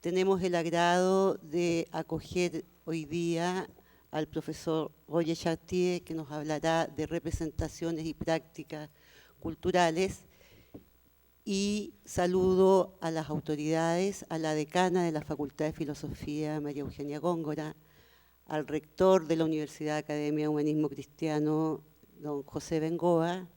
tenemos el agrado de acoger hoy día al profesor Roger Chartier, que nos hablará de representaciones y prácticas culturales. Y saludo a las autoridades, a la decana de la Facultad de Filosofía, María Eugenia Góngora, al rector de la Universidad Academia de Humanismo Cristiano, don José Bengoa,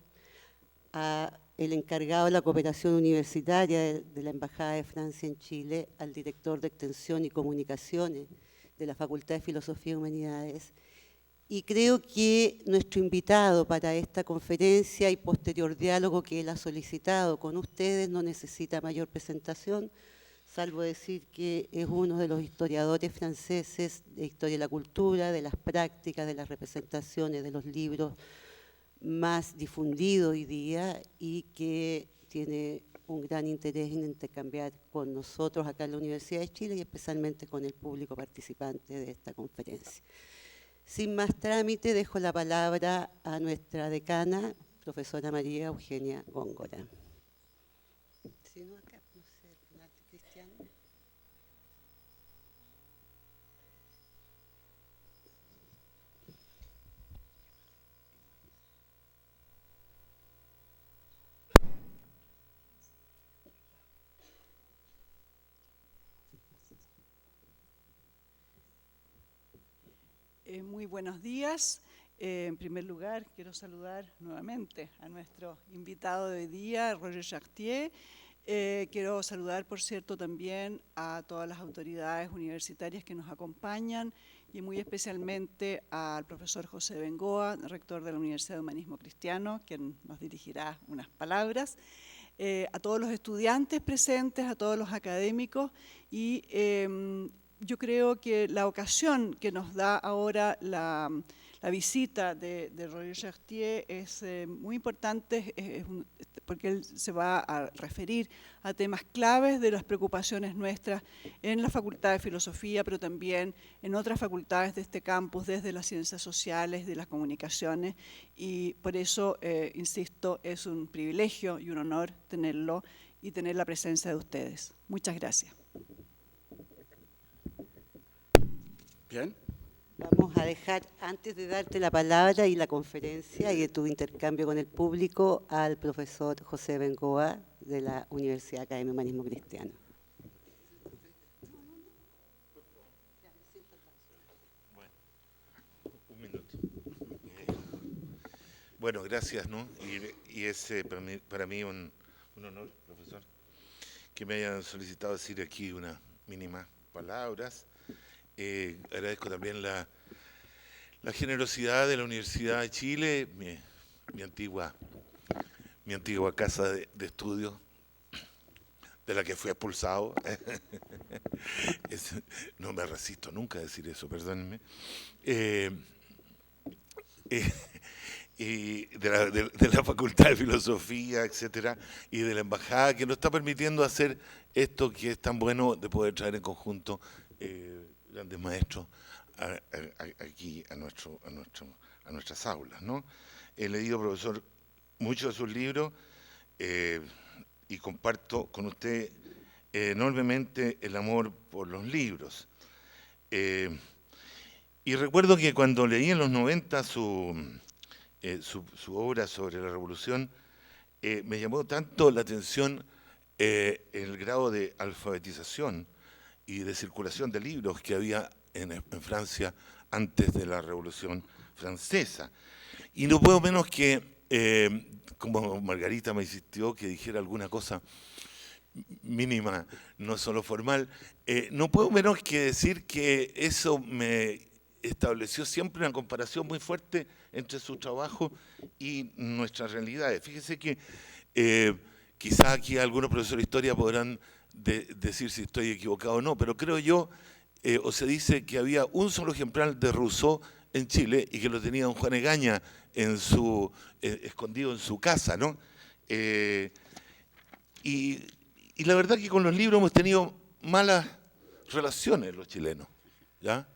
al encargado de la cooperación universitaria de la Embajada de Francia en Chile, al director de Extensión y Comunicaciones de la Facultad de Filosofía y Humanidades. Y creo que nuestro invitado para esta conferencia y posterior diálogo que él ha solicitado con ustedes no necesita mayor presentación, salvo decir que es uno de los historiadores franceses de historia de la cultura, de las prácticas, de las representaciones, de los libros más difundidos hoy día y que tiene un gran interés en intercambiar con nosotros acá en la Universidad de Chile y especialmente con el público participante de esta conferencia. Sin más trámite, dejo la palabra a nuestra decana, profesora María Eugenia Góngora. Si no, acá, no sé, Cristiano. Muy buenos días. En primer lugar, quiero saludar nuevamente a nuestro invitado de hoy día, Roger Chartier. Quiero saludar, por cierto, también a todas las autoridades universitarias que nos acompañan y muy especialmente al profesor José Bengoa, rector de la Universidad de Humanismo Cristiano, quien nos dirigirá unas palabras. A todos los estudiantes presentes, a todos los académicos y yo creo que la ocasión que nos da ahora la visita de Roger Chartier es muy importante porque él se va a referir a temas claves de las preocupaciones nuestras en la Facultad de Filosofía, pero también en otras facultades de este campus, desde las ciencias sociales, de las comunicaciones, y por eso, insisto, es un privilegio y un honor tenerlo y tener la presencia de ustedes. Muchas gracias. Bien. Vamos a dejar, antes de darte la palabra y la conferencia y de tu intercambio con el público, al profesor José Bengoa de la Universidad Academia de Humanismo Cristiano. Bueno, un minuto. Bueno, gracias, ¿no? Y es para mí un honor, profesor, que me hayan solicitado decir aquí unas mínimas palabras. Agradezco también la generosidad de la Universidad de Chile, mi antigua casa de estudio, de la que fui expulsado. No me resisto nunca a decir eso, perdónenme. Y de la Facultad de Filosofía, etcétera, y de la Embajada, que nos está permitiendo hacer esto que es tan bueno de poder traer en conjunto grandes maestros aquí a nuestras aulas, ¿no? He leído, profesor, muchos de sus libros y comparto con usted enormemente el amor por los libros. Y recuerdo que cuando leí en los 90 su obra sobre la Revolución, me llamó tanto la atención el grado de alfabetización y de circulación de libros que había en Francia antes de la Revolución Francesa. Y no puedo menos que, como Margarita me insistió que dijera alguna cosa mínima, no solo formal, no puedo menos que decir que eso me estableció siempre una comparación muy fuerte entre su trabajo y nuestras realidades. Fíjese que quizás aquí algunos profesores de historia podrán decir si estoy equivocado o no, pero creo yo, o se dice que había un solo ejemplar de Rousseau en Chile y que lo tenía don Juan Egaña escondido en su casa, ¿no? Y la verdad que con los libros hemos tenido malas relaciones los chilenos, ¿ya?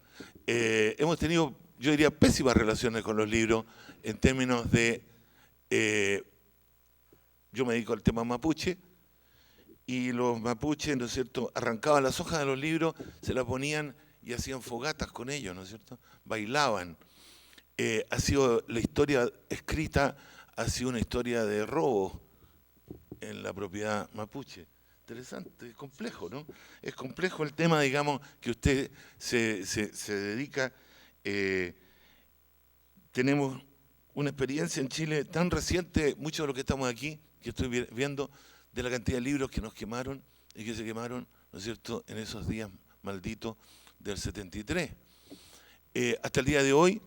Hemos tenido, yo diría, pésimas relaciones con los libros en términos de... yo me dedico al tema mapuche y los mapuches, ¿no es cierto?, arrancaban las hojas de los libros, se las ponían y hacían fogatas con ellos, ¿no es cierto?, bailaban. Ha sido la historia escrita, ha sido una historia de robo en la propiedad mapuche. Interesante, es complejo, ¿no? Es complejo el tema, digamos, que usted se dedica. Tenemos una experiencia en Chile tan reciente, muchos de los que estamos aquí, que estoy viendo, de la cantidad de libros que nos quemaron y que se quemaron, ¿no es cierto?, en esos días malditos del 73. Hasta el día de hoy,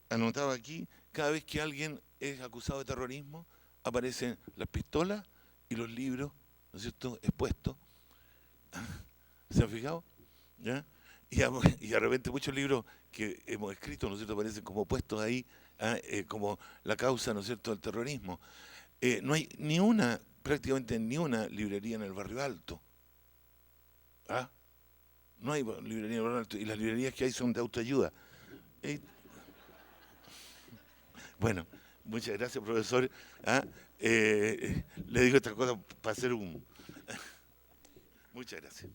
anotado aquí, cada vez que alguien es acusado de terrorismo, aparecen las pistolas y los libros, ¿no es cierto?, expuestos. ¿Se han fijado? ¿Ya? Y de repente muchos libros que hemos escrito, ¿no es cierto?, aparecen como puestos ahí, como la causa, ¿no es cierto?, del terrorismo. No hay prácticamente ni una librería en el Barrio Alto. ¿Ah? No hay librería en el Barrio Alto, y las librerías que hay son de autoayuda. Bueno, muchas gracias, profesor. Le digo estas cosas para hacer un... Muchas gracias.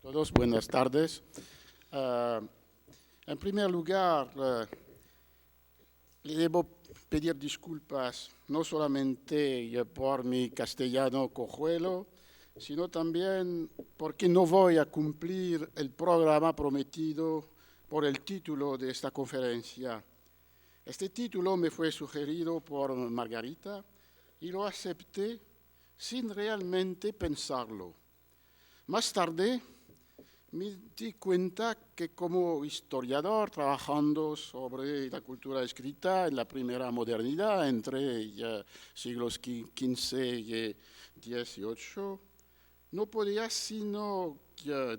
Todos, buenas tardes. En primer lugar, le debo pedir disculpas no solamente por mi castellano cojuelo, sino también porque no voy a cumplir el programa prometido por el título de esta conferencia. Este título me fue sugerido por Margarita y lo acepté sin realmente pensarlo. Más tarde me di cuenta que como historiador trabajando sobre la cultura escrita en la primera modernidad entre siglos XV y XVIII, no podía sino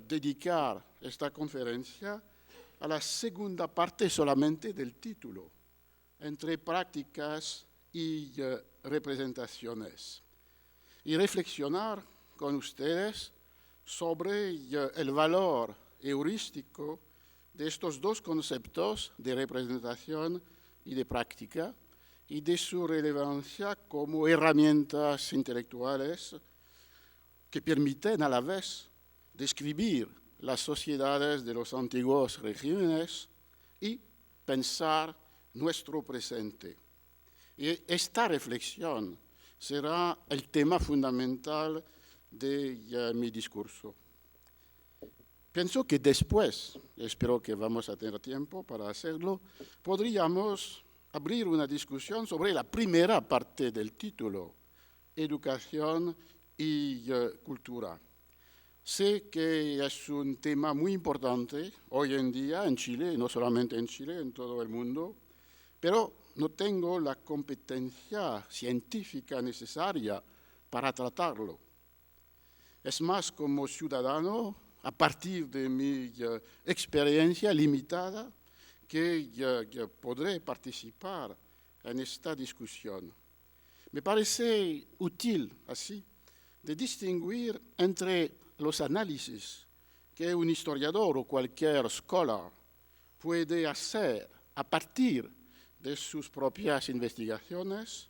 dedicar esta conferencia a la segunda parte solamente del título, entre prácticas y representaciones, y reflexionar con ustedes sobre el valor heurístico de estos dos conceptos de representación y de práctica y de su relevancia como herramientas intelectuales que permiten a la vez describir las sociedades de los antiguos regímenes y pensar nuestro presente. Y esta reflexión será el tema fundamental de mi discurso. Pienso que después, espero que vamos a tener tiempo para hacerlo, podríamos abrir una discusión sobre la primera parte del título, educación y cultura. Sé que es un tema muy importante hoy en día en Chile, y no solamente en Chile, en todo el mundo, pero no tengo la competencia científica necesaria para tratarlo. Es más, como ciudadano, a partir de mi experiencia limitada, que podré participar en esta discusión. Me parece útil, así, de distinguir entre los análisis que un historiador o cualquier scholar puede hacer a partir de sus propias investigaciones,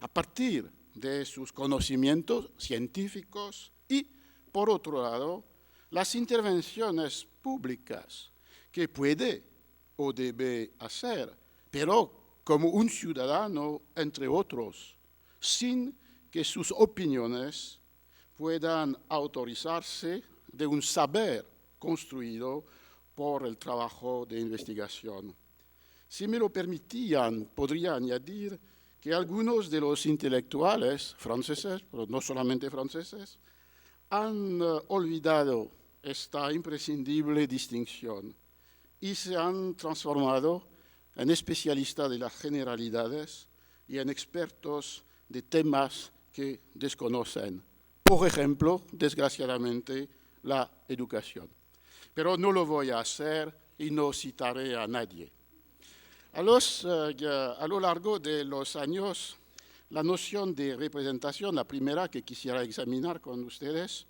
a partir de sus conocimientos científicos y, por otro lado, las intervenciones públicas que puede o debe hacer, pero como un ciudadano, entre otros, sin que sus opiniones puedan autorizarse de un saber construido por el trabajo de investigación. Si me lo permitían, podría añadir que algunos de los intelectuales franceses, pero no solamente franceses, han olvidado esta imprescindible distinción y se han transformado en especialistas de las generalidades y en expertos de temas que desconocen. Por ejemplo, desgraciadamente, la educación. Pero no lo voy a hacer y no citaré a nadie. A lo largo de los años, la noción de representación, la primera que quisiera examinar con ustedes,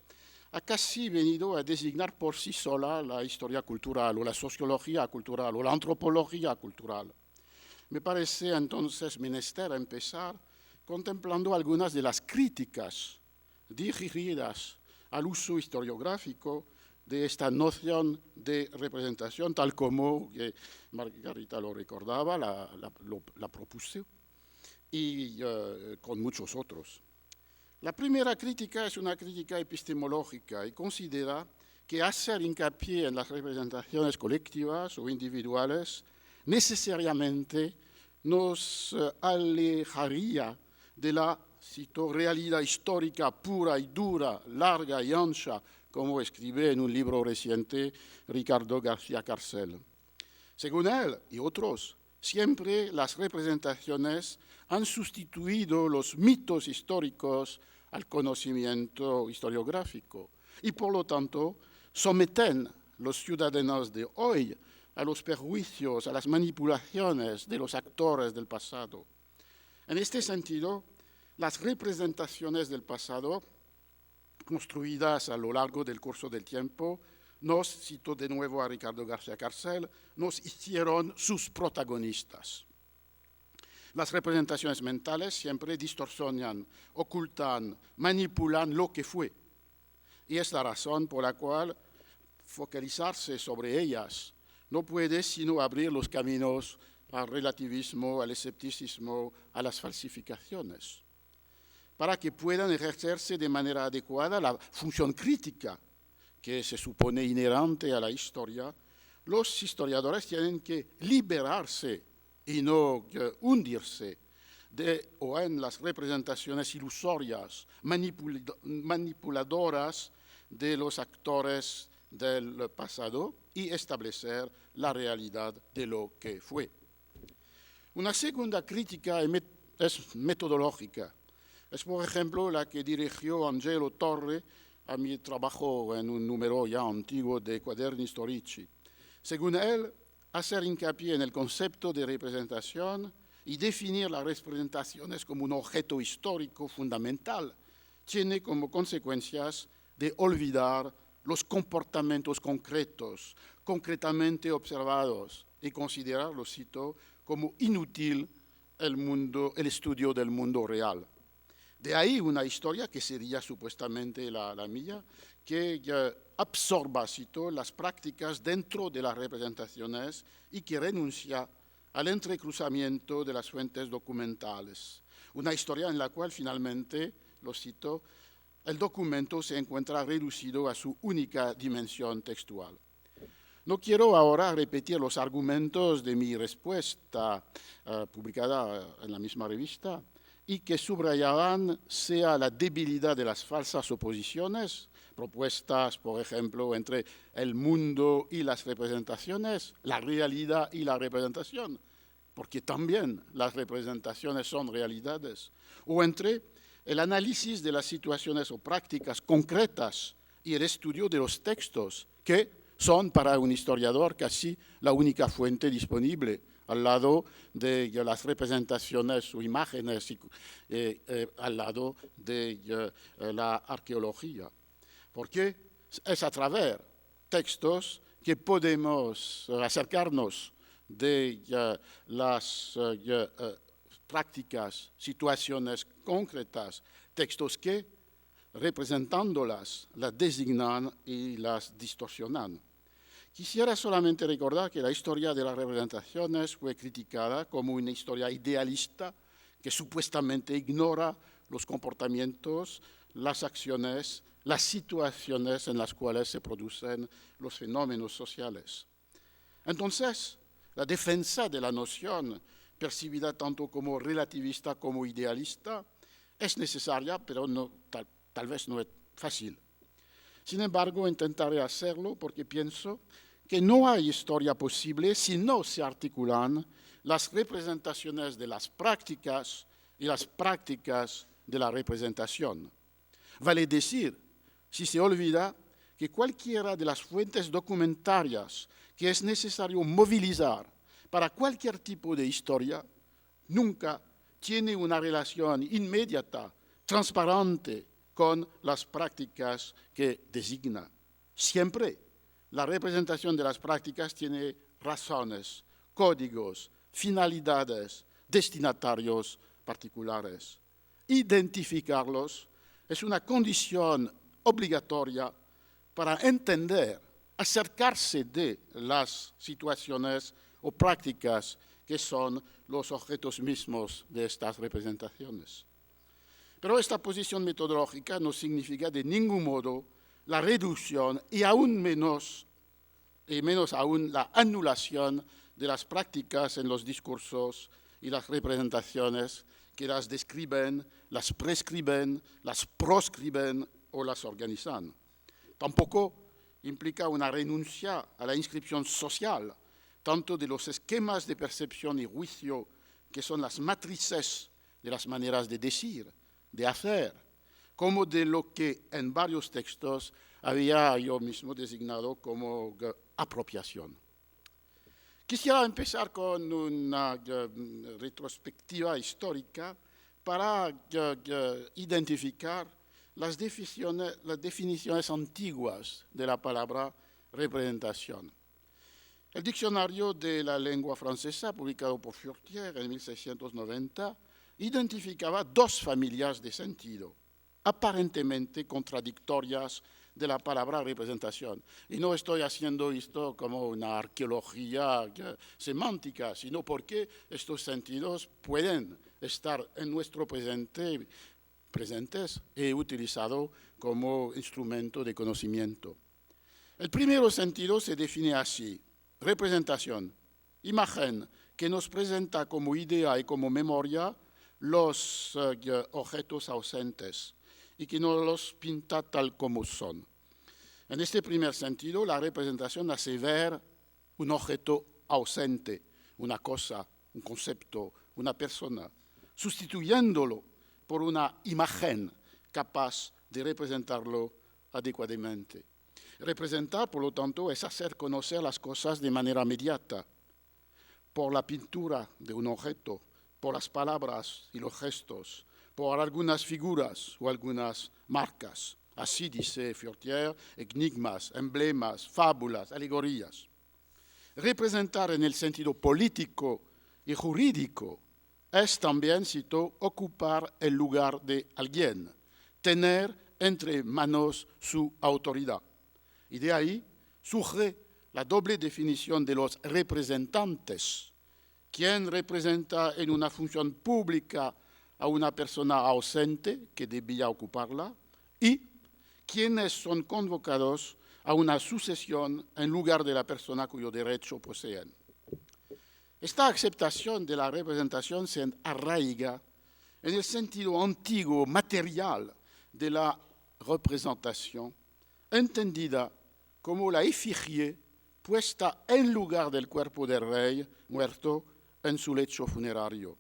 ha casi venido a designar por sí sola la historia cultural o la sociología cultural o la antropología cultural. Me parece entonces menester empezar contemplando algunas de las críticas dirigidas al uso historiográfico de esta noción de representación, tal como Margarita lo recordaba, la propuse, y con muchos otros. La primera crítica es una crítica epistemológica y considera que hacer hincapié en las representaciones colectivas o individuales necesariamente nos alejaría de la, cito, realidad histórica pura y dura, larga y ancha, como escribe en un libro reciente Ricardo García Carcel. Según él y otros, siempre las representaciones han sustituido los mitos históricos al conocimiento historiográfico y, por lo tanto, someten los ciudadanos de hoy a los perjuicios, a las manipulaciones de los actores del pasado. En este sentido, las representaciones del pasado, construidas a lo largo del curso del tiempo, nos, cito de nuevo a Ricardo García Carcel, nos hicieron sus protagonistas. Las representaciones mentales siempre distorsionan, ocultan, manipulan lo que fue. Y es la razón por la cual focalizarse sobre ellas no puede sino abrir los caminos al relativismo, al escepticismo, a las falsificaciones. Para que puedan ejercerse de manera adecuada la función crítica que se supone inherente a la historia, los historiadores tienen que liberarse y no hundirse o en las representaciones ilusorias, manipuladoras de los actores del pasado y establecer la realidad de lo que fue. Una segunda crítica es metodológica. Es, por ejemplo, la que dirigió Angelo Torre a mi trabajo en un número ya antiguo de Quaderni Storici. Según él, hacer hincapié en el concepto de representación y definir las representaciones como un objeto histórico fundamental tiene como consecuencias de olvidar los comportamientos concretos, concretamente observados, y considerarlo, cito, como inútil el estudio del mundo real. De ahí una historia que sería supuestamente la mía, que absorba, cito, las prácticas dentro de las representaciones y que renuncia al entrecruzamiento de las fuentes documentales. Una historia en la cual finalmente, lo cito, el documento se encuentra reducido a su única dimensión textual. No quiero ahora repetir los argumentos de mi respuesta publicada en la misma revista y que subrayaban sea la debilidad de las falsas oposiciones propuestas, por ejemplo, entre el mundo y las representaciones, la realidad y la representación, porque también las representaciones son realidades, o entre el análisis de las situaciones o prácticas concretas y el estudio de los textos, que son para un historiador casi la única fuente disponible, al lado de las representaciones o imágenes, al lado de la arqueología. Porque es a través de textos que podemos acercarnos de las prácticas, situaciones concretas, textos que, representándolas, las designan y las distorsionan. Quisiera solamente recordar que la historia de las representaciones fue criticada como una historia idealista que supuestamente ignora los comportamientos, las acciones, las situaciones en las cuales se producen los fenómenos sociales. Entonces, la defensa de la noción, percibida tanto como relativista como idealista, es necesaria, pero tal vez no es fácil. Sin embargo, intentaré hacerlo porque pienso que no hay historia posible si no se articulan las representaciones de las prácticas y las prácticas de la representación. Vale decir, si se olvida que cualquiera de las fuentes documentarias que es necesario movilizar para cualquier tipo de historia nunca tiene una relación inmediata, transparente, con las prácticas que designa. Siempre la representación de las prácticas tiene razones, códigos, finalidades, destinatarios particulares. identificarlos es una condición obligatoria para entender, acercarse de las situaciones o prácticas que son los objetos mismos de estas representaciones. Pero esta posición metodológica no significa de ningún modo la reducción y menos aún la anulación de las prácticas en los discursos y las representaciones que las describen, las prescriben, las proscriben o las organizan. Tampoco implica una renuncia a la inscripción social, tanto de los esquemas de percepción y juicio que son las matrices de las maneras de decir, de hacer, como de lo que en varios textos había yo mismo designado como apropiación. Quisiera empezar con una retrospectiva histórica para identificar las definiciones antiguas de la palabra representación. El diccionario de la lengua francesa, publicado por Furtière en 1690, identificaba dos familias de sentido, aparentemente contradictorias de la palabra representación. Y no estoy haciendo esto como una arqueología semántica, sino porque estos sentidos pueden estar en nuestro presentes y utilizados como instrumento de conocimiento. El primer sentido se define así: representación, imagen que nos presenta como idea y como memoria los objetos ausentes y que nos los pinta tal como son. En este primer sentido, la representación hace ver un objeto ausente, una cosa, un concepto, una persona, sustituyéndolo por una imagen capaz de representarlo adecuadamente. Representar, por lo tanto, es hacer conocer las cosas de manera inmediata, por la pintura de un objeto, por las palabras y los gestos, por algunas figuras o algunas marcas. Así dice Furtière: enigmas, emblemas, fábulas, alegorías. Representar en el sentido político y jurídico es también, cito, ocupar el lugar de alguien, tener entre manos su autoridad. Y de ahí surge la doble definición de los representantes. ¿Quién representa en una función pública a una persona ausente que debía ocuparla? Y quienes son convocados a una sucesión en lugar de la persona cuyo derecho poseen. Esta aceptación de la representación se arraiga en el sentido antiguo, material de la representación, entendida como la efigie puesta en lugar del cuerpo del rey muerto en su lecho funerario.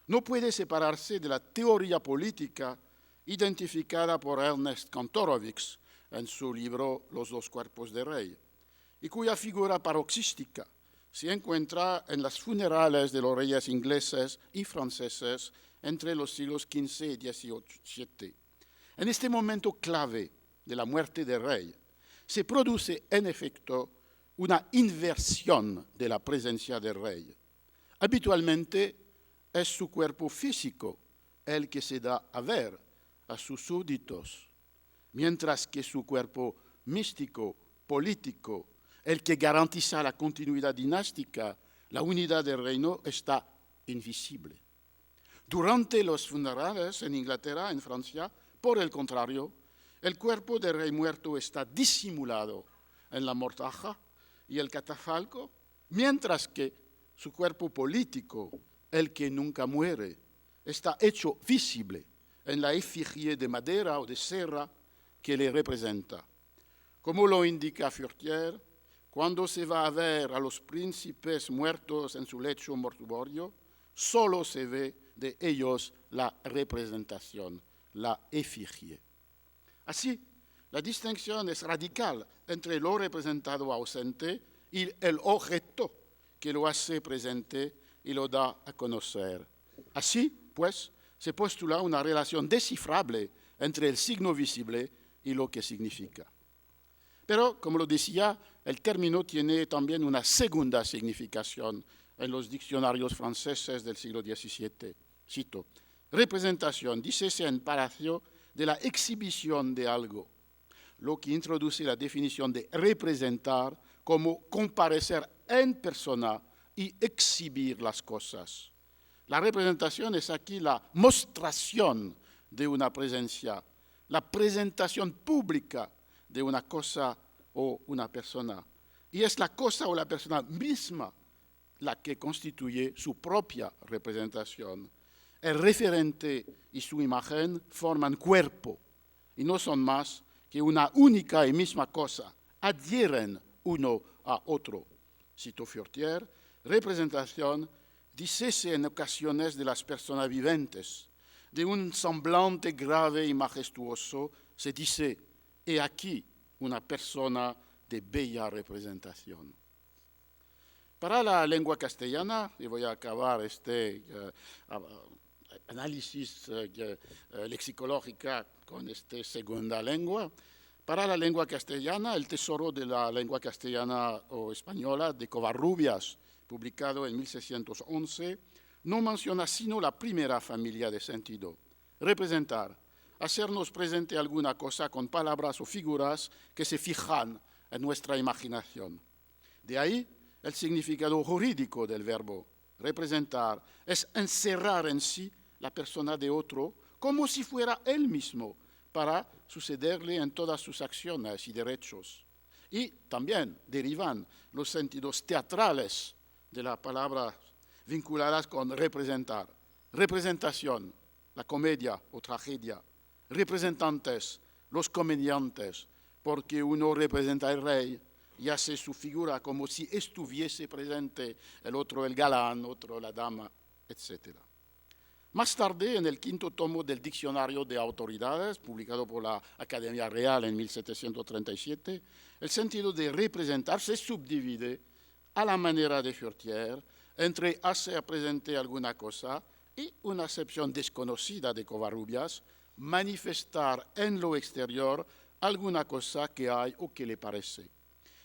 No puede separarse de la teoría política identificada por Ernest Kantorowicz en su libro Los dos cuerpos del rey, y cuya figura paroxística se encuentra en las funerales de los reyes ingleses y franceses entre los siglos XV y XVII. En este momento clave de la muerte del rey, se produce en efecto una inversión de la presencia del rey. Habitualmente es su cuerpo físico el que se da a ver a sus súbditos, mientras que su cuerpo místico, político, el que garantiza la continuidad dinástica, la unidad del reino, está invisible. Durante los funerales en Inglaterra, en Francia, por el contrario, el cuerpo del rey muerto está disimulado en la mortaja y el catafalco, mientras que su cuerpo político, el que nunca muere, está hecho visible en la efigie de madera o de cera que le representa. Como lo indica Furtière, cuando se va a ver a los príncipes muertos en su lecho mortuorio, solo se ve de ellos la representación, la efigie. Así, la distinción es radical entre lo representado ausente y el objeto que lo hace presente y lo da a conocer. Así, pues, se postula una relación descifrable entre el signo visible y lo que significa. Pero, como lo decía, el término tiene también una segunda significación en los diccionarios franceses del siglo XVII. Cito: Representación, dícese en Palacio, de la exhibición de algo, lo que introduce la definición de representar como comparecer en persona y exhibir las cosas. La representación es aquí la mostración de una presencia, la presentación pública de una cosa o una persona. Y es la cosa o la persona misma la que constituye su propia representación. El referente y su imagen forman cuerpo y no son más que una única y misma cosa, adhieren uno a otro. Cito Furtière, representación, dícese en ocasiones de las personas viventes, de un semblante grave y majestuoso, se dice, he aquí una persona de bella representación. Para la lengua castellana, y voy a acabar este análisis lexicológica con esta segunda lengua, para la lengua castellana, el tesoro de la lengua castellana o española de Covarrubias, publicado en 1611, no menciona sino la primera familia de sentido, representar, hacernos presente alguna cosa con palabras o figuras que se fijan en nuestra imaginación. De ahí el significado jurídico del verbo. Representar es encerrar en sí la persona de otro como si fuera él mismo para sucederle en todas sus acciones y derechos. Y también derivan los sentidos teatrales de la palabra vinculadas con representar. Representación, la comedia o tragedia. Representantes, los comediantes, porque uno representa al rey y hace su figura como si estuviese presente el otro, el galán, otro, la dama, etc. Más tarde, en el quinto tomo del Diccionario de Autoridades, publicado por la Academia Real en 1737, el sentido de representar se subdivide a la manera de Furtière entre hacer presente alguna cosa y una acepción desconocida de Covarrubias, manifestar en lo exterior alguna cosa que hay o que le parece.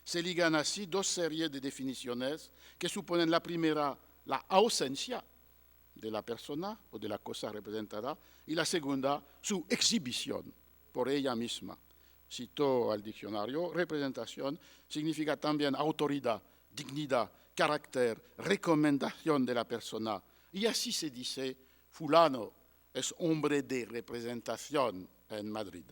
Se ligan así dos series de definiciones que suponen la primera, la ausencia de la persona o de la cosa representada, y la segunda, su exhibición por ella misma. Cito al diccionario, representación significa también autoridad, dignidad, carácter, recomendación de la persona. Y así se dice, fulano es hombre de representación en Madrid.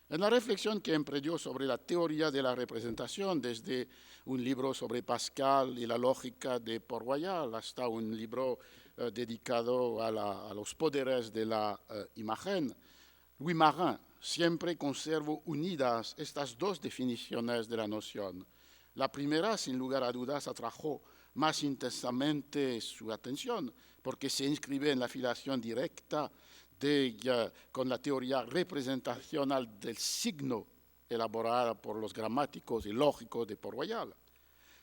En la reflexión que emprendió sobre la teoría de la representación, desde un libro sobre Pascal y la lógica de Port-Royal hasta un libro dedicado a los poderes de la imagen, Louis Marin siempre conservó unidas estas dos definiciones de la noción. La primera, sin lugar a dudas, atrajo más intensamente su atención, porque se inscribe en la filiación directa con la teoría representacional del signo elaborada por los gramáticos y lógicos de Port-Royal.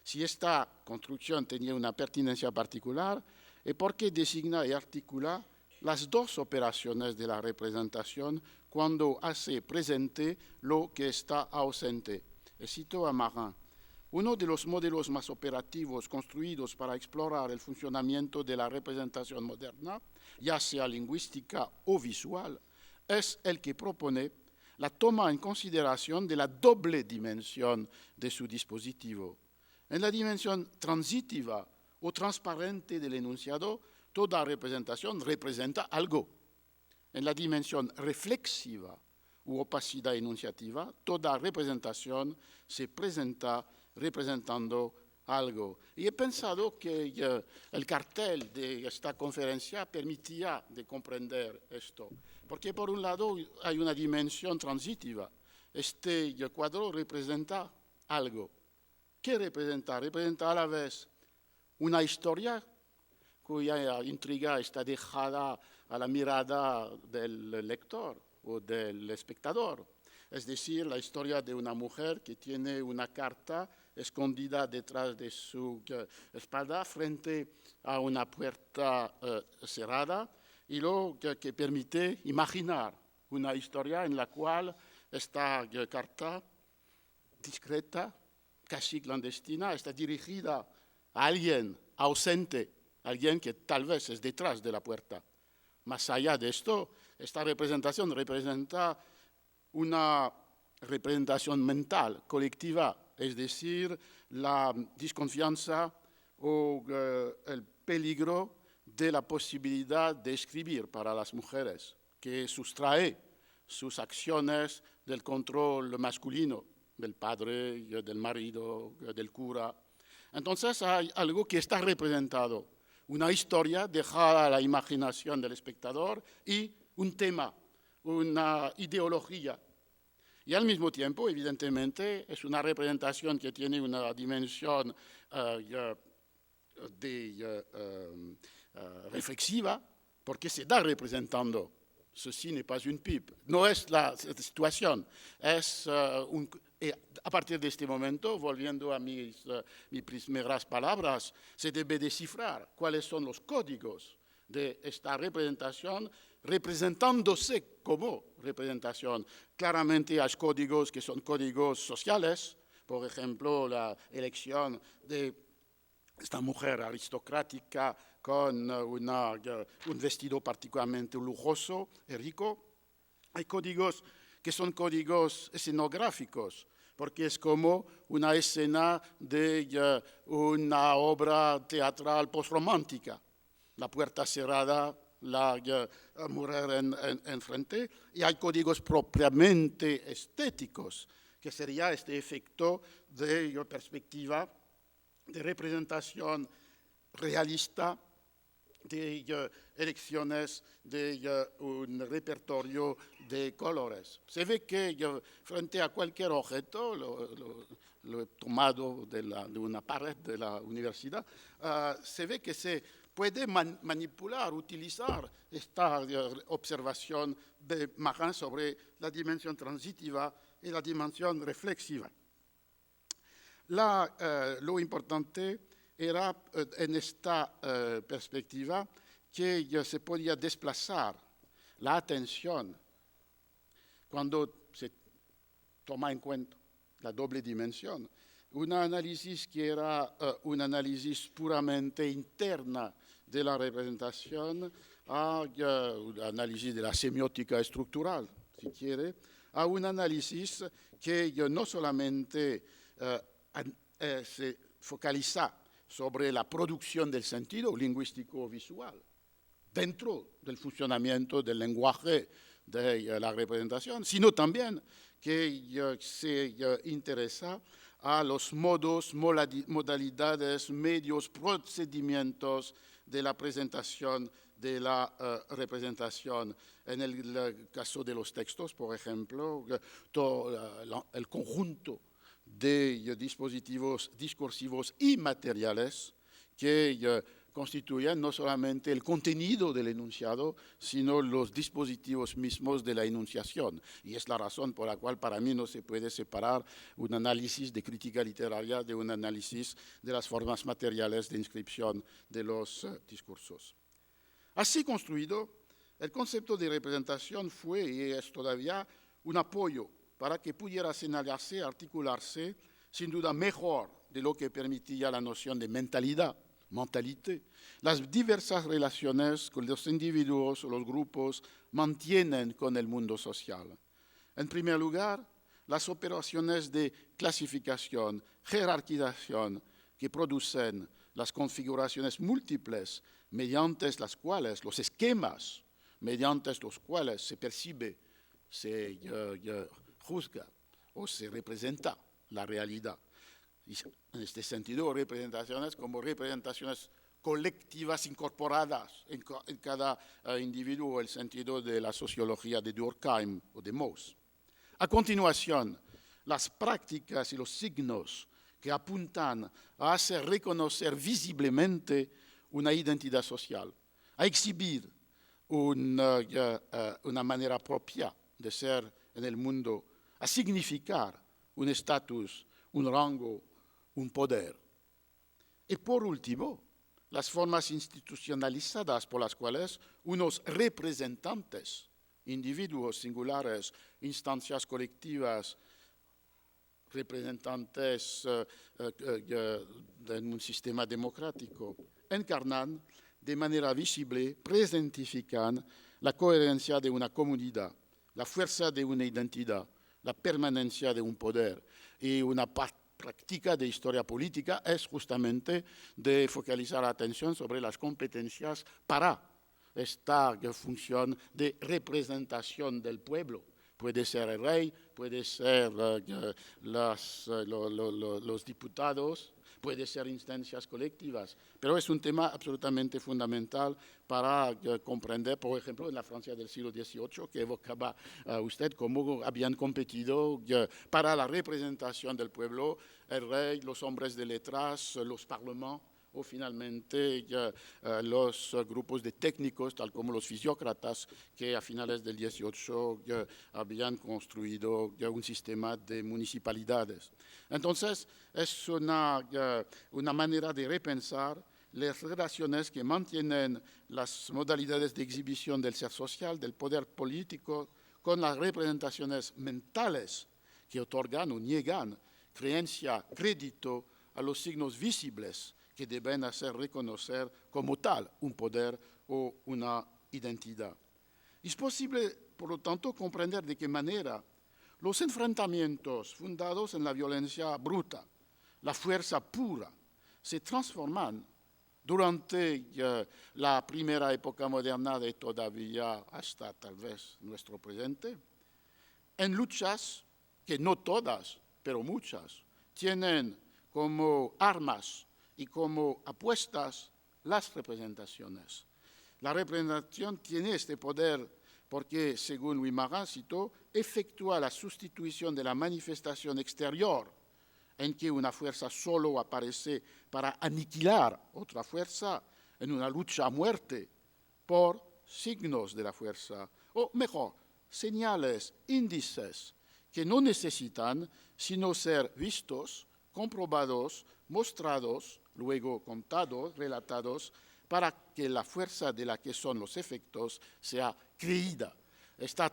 Si esta construcción tenía una pertinencia particular, es porque designa y articula las dos operaciones de la representación cuando hace presente lo que está ausente. Cito a Marin. Uno de los modelos más operativos construidos para explorar el funcionamiento de la representación moderna, ya sea lingüística o visual, es el que propone la toma en consideración de la doble dimensión de su dispositivo. En la dimensión transitiva o transparente del enunciado, toda representación representa algo. En la dimensión reflexiva u opacidad enunciativa, toda representación se presenta representando algo. Y he pensado que el cartel de esta conferencia permitía de comprender esto, porque por un lado hay una dimensión transitiva. Este cuadro representa algo. ¿Qué representa? Representa a la vez una historia cuya intriga está dejada a la mirada del lector o del espectador. Es decir, la historia de una mujer que tiene una carta escondida detrás de su espalda frente a una puerta cerrada y lo que permite imaginar una historia en la cual esta carta discreta, casi clandestina, está dirigida a alguien ausente, alguien que tal vez es detrás de la puerta. Más allá de esto, esta representación representa una representación mental, colectiva, es decir, la desconfianza o el peligro de la posibilidad de escribir para las mujeres, que sustrae sus acciones del control masculino, del padre, del marido, del cura. Entonces hay algo que está representado, una historia dejada a la imaginación del espectador y un tema, una ideología. Y al mismo tiempo, evidentemente, es una representación que tiene una dimensión reflexiva, porque se está representando. Ceci n'est pas une pipe. No es la situación. Es a partir de este momento, volviendo a mis primeras palabras, se debe descifrar cuáles son los códigos de esta representación, representándose como representación. Claramente hay códigos que son códigos sociales, por ejemplo, la elección de esta mujer aristocrática con un vestido particularmente lujoso y rico. Hay códigos que son códigos escenográficos, porque es como una escena de una obra teatral postromántica. La puerta cerrada, la mujer enfrente, y hay códigos propiamente estéticos, que sería este efecto de perspectiva, de representación realista, de elecciones, de un repertorio de colores. Se ve que frente a cualquier objeto, lo he tomado de una pared de la universidad, se ve que se puede manipular, utilizar esta observación de Marin sobre la dimensión transitiva y la dimensión reflexiva. Lo importante era en esta perspectiva que se podía desplazar la atención cuando se toma en cuenta la doble dimensión. Un análisis que era un análisis puramente interna de la representación a un análisis de la semiótica estructural, si quiere, a un análisis que no solamente se focaliza sobre la producción del sentido lingüístico visual dentro del funcionamiento del lenguaje de la representación, sino también que se interesa a los modos, modalidades, medios, procedimientos de la presentación de la representación. En el caso de los textos, por ejemplo, todo el conjunto de dispositivos discursivos y materiales que constituyen no solamente el contenido del enunciado, sino los dispositivos mismos de la enunciación. Y es la razón por la cual para mí no se puede separar un análisis de crítica literaria de un análisis de las formas materiales de inscripción de los discursos. Así construido, el concepto de representación fue y es todavía un apoyo para que pudiera señalarse, articularse, sin duda mejor de lo que permitía la noción de mentalité, las diversas relaciones que los individuos o los grupos mantienen con el mundo social. En primer lugar, las operaciones de clasificación, jerarquización que producen las configuraciones múltiples mediante las cuales, los esquemas mediante los cuales se percibe, se juzga o se representa la realidad. Y en este sentido, representaciones como representaciones colectivas incorporadas en cada individuo, el sentido de la sociología de Durkheim o de Mauss. A continuación, las prácticas y los signos que apuntan a hacer reconocer visiblemente una identidad social, a exhibir una manera propia de ser en el mundo, a significar un estatus, un rango, un poder. Y por último, las formas institucionalizadas por las cuales unos representantes, individuos singulares, instancias colectivas, representantes en un sistema democrático, encarnan de manera visible presentifican la coherencia de una comunidad, la fuerza de una identidad, la permanencia de un poder. Y una práctica de historia política es justamente de focalizar la atención sobre las competencias para esta función de representación del pueblo. Puede ser el rey, puede ser los diputados, puede ser instancias colectivas, pero es un tema absolutamente fundamental para comprender, por ejemplo, en la Francia del siglo XVIII, que evocaba usted, cómo habían competido para la representación del pueblo el rey, los hombres de letras, los parlamentos, o finalmente los grupos de técnicos, tal como los fisiócratas, que a finales del XVIII habían construido un sistema de municipalidades. Entonces, es una manera de repensar las relaciones que mantienen las modalidades de exhibición del ser social, del poder político, con las representaciones mentales que otorgan o niegan creencia, crédito a los signos visibles que deben hacer reconocer como tal un poder o una identidad. Es posible, por lo tanto, comprender de qué manera los enfrentamientos fundados en la violencia bruta, la fuerza pura, se transforman durante la primera época moderna de todavía hasta tal vez nuestro presente, en luchas que no todas, pero muchas, tienen como armas y como apuestas las representaciones. La representación tiene este poder porque, según Louis Marin citó, efectúa la sustitución de la manifestación exterior en que una fuerza solo aparece para aniquilar otra fuerza en una lucha a muerte por signos de la fuerza, o mejor, señales, índices que no necesitan sino ser vistos, comprobados, mostrados, luego contados, relatados, para que la fuerza de la que son los efectos sea creída. Esta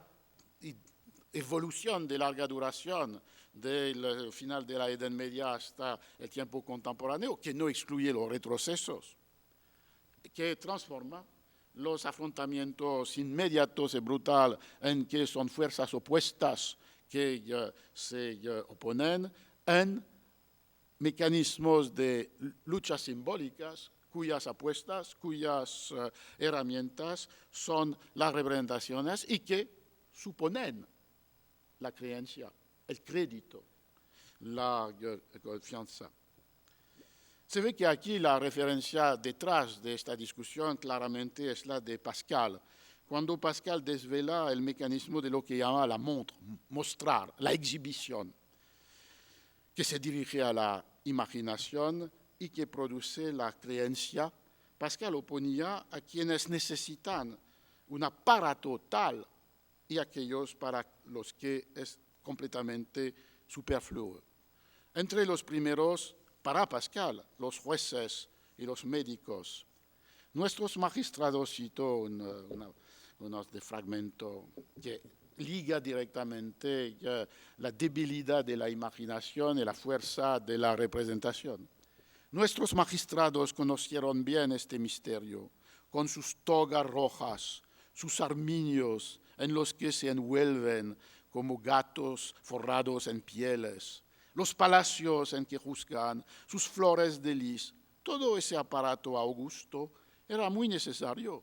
evolución de larga duración del final de la Edad Media hasta el tiempo contemporáneo, que no excluye los retrocesos, que transforma los afrontamientos inmediatos y brutales en que son fuerzas opuestas que se oponen en mecanismos de luchas simbólicas cuyas apuestas, cuyas herramientas son las representaciones y que suponen la creencia, el crédito, la confianza. Se ve que aquí la referencia detrás de esta discusión claramente es la de Pascal, cuando Pascal desvela el mecanismo de lo que llama la montre, mostrar, la exhibición, que se dirige a la imaginación y que produce la creencia. Pascal oponía a quienes necesitan un aparato tal y aquellos para los que es completamente superfluo. Entre los primeros, para Pascal, los jueces y los médicos. Nuestros magistrados, cito unos de fragmento que liga directamente la debilidad de la imaginación y la fuerza de la representación. Nuestros magistrados conocieron bien este misterio, con sus togas rojas, sus arminios en los que se envuelven como gatos forrados en pieles, los palacios en que juzgan, sus flores de lis. Todo ese aparato augusto era muy necesario.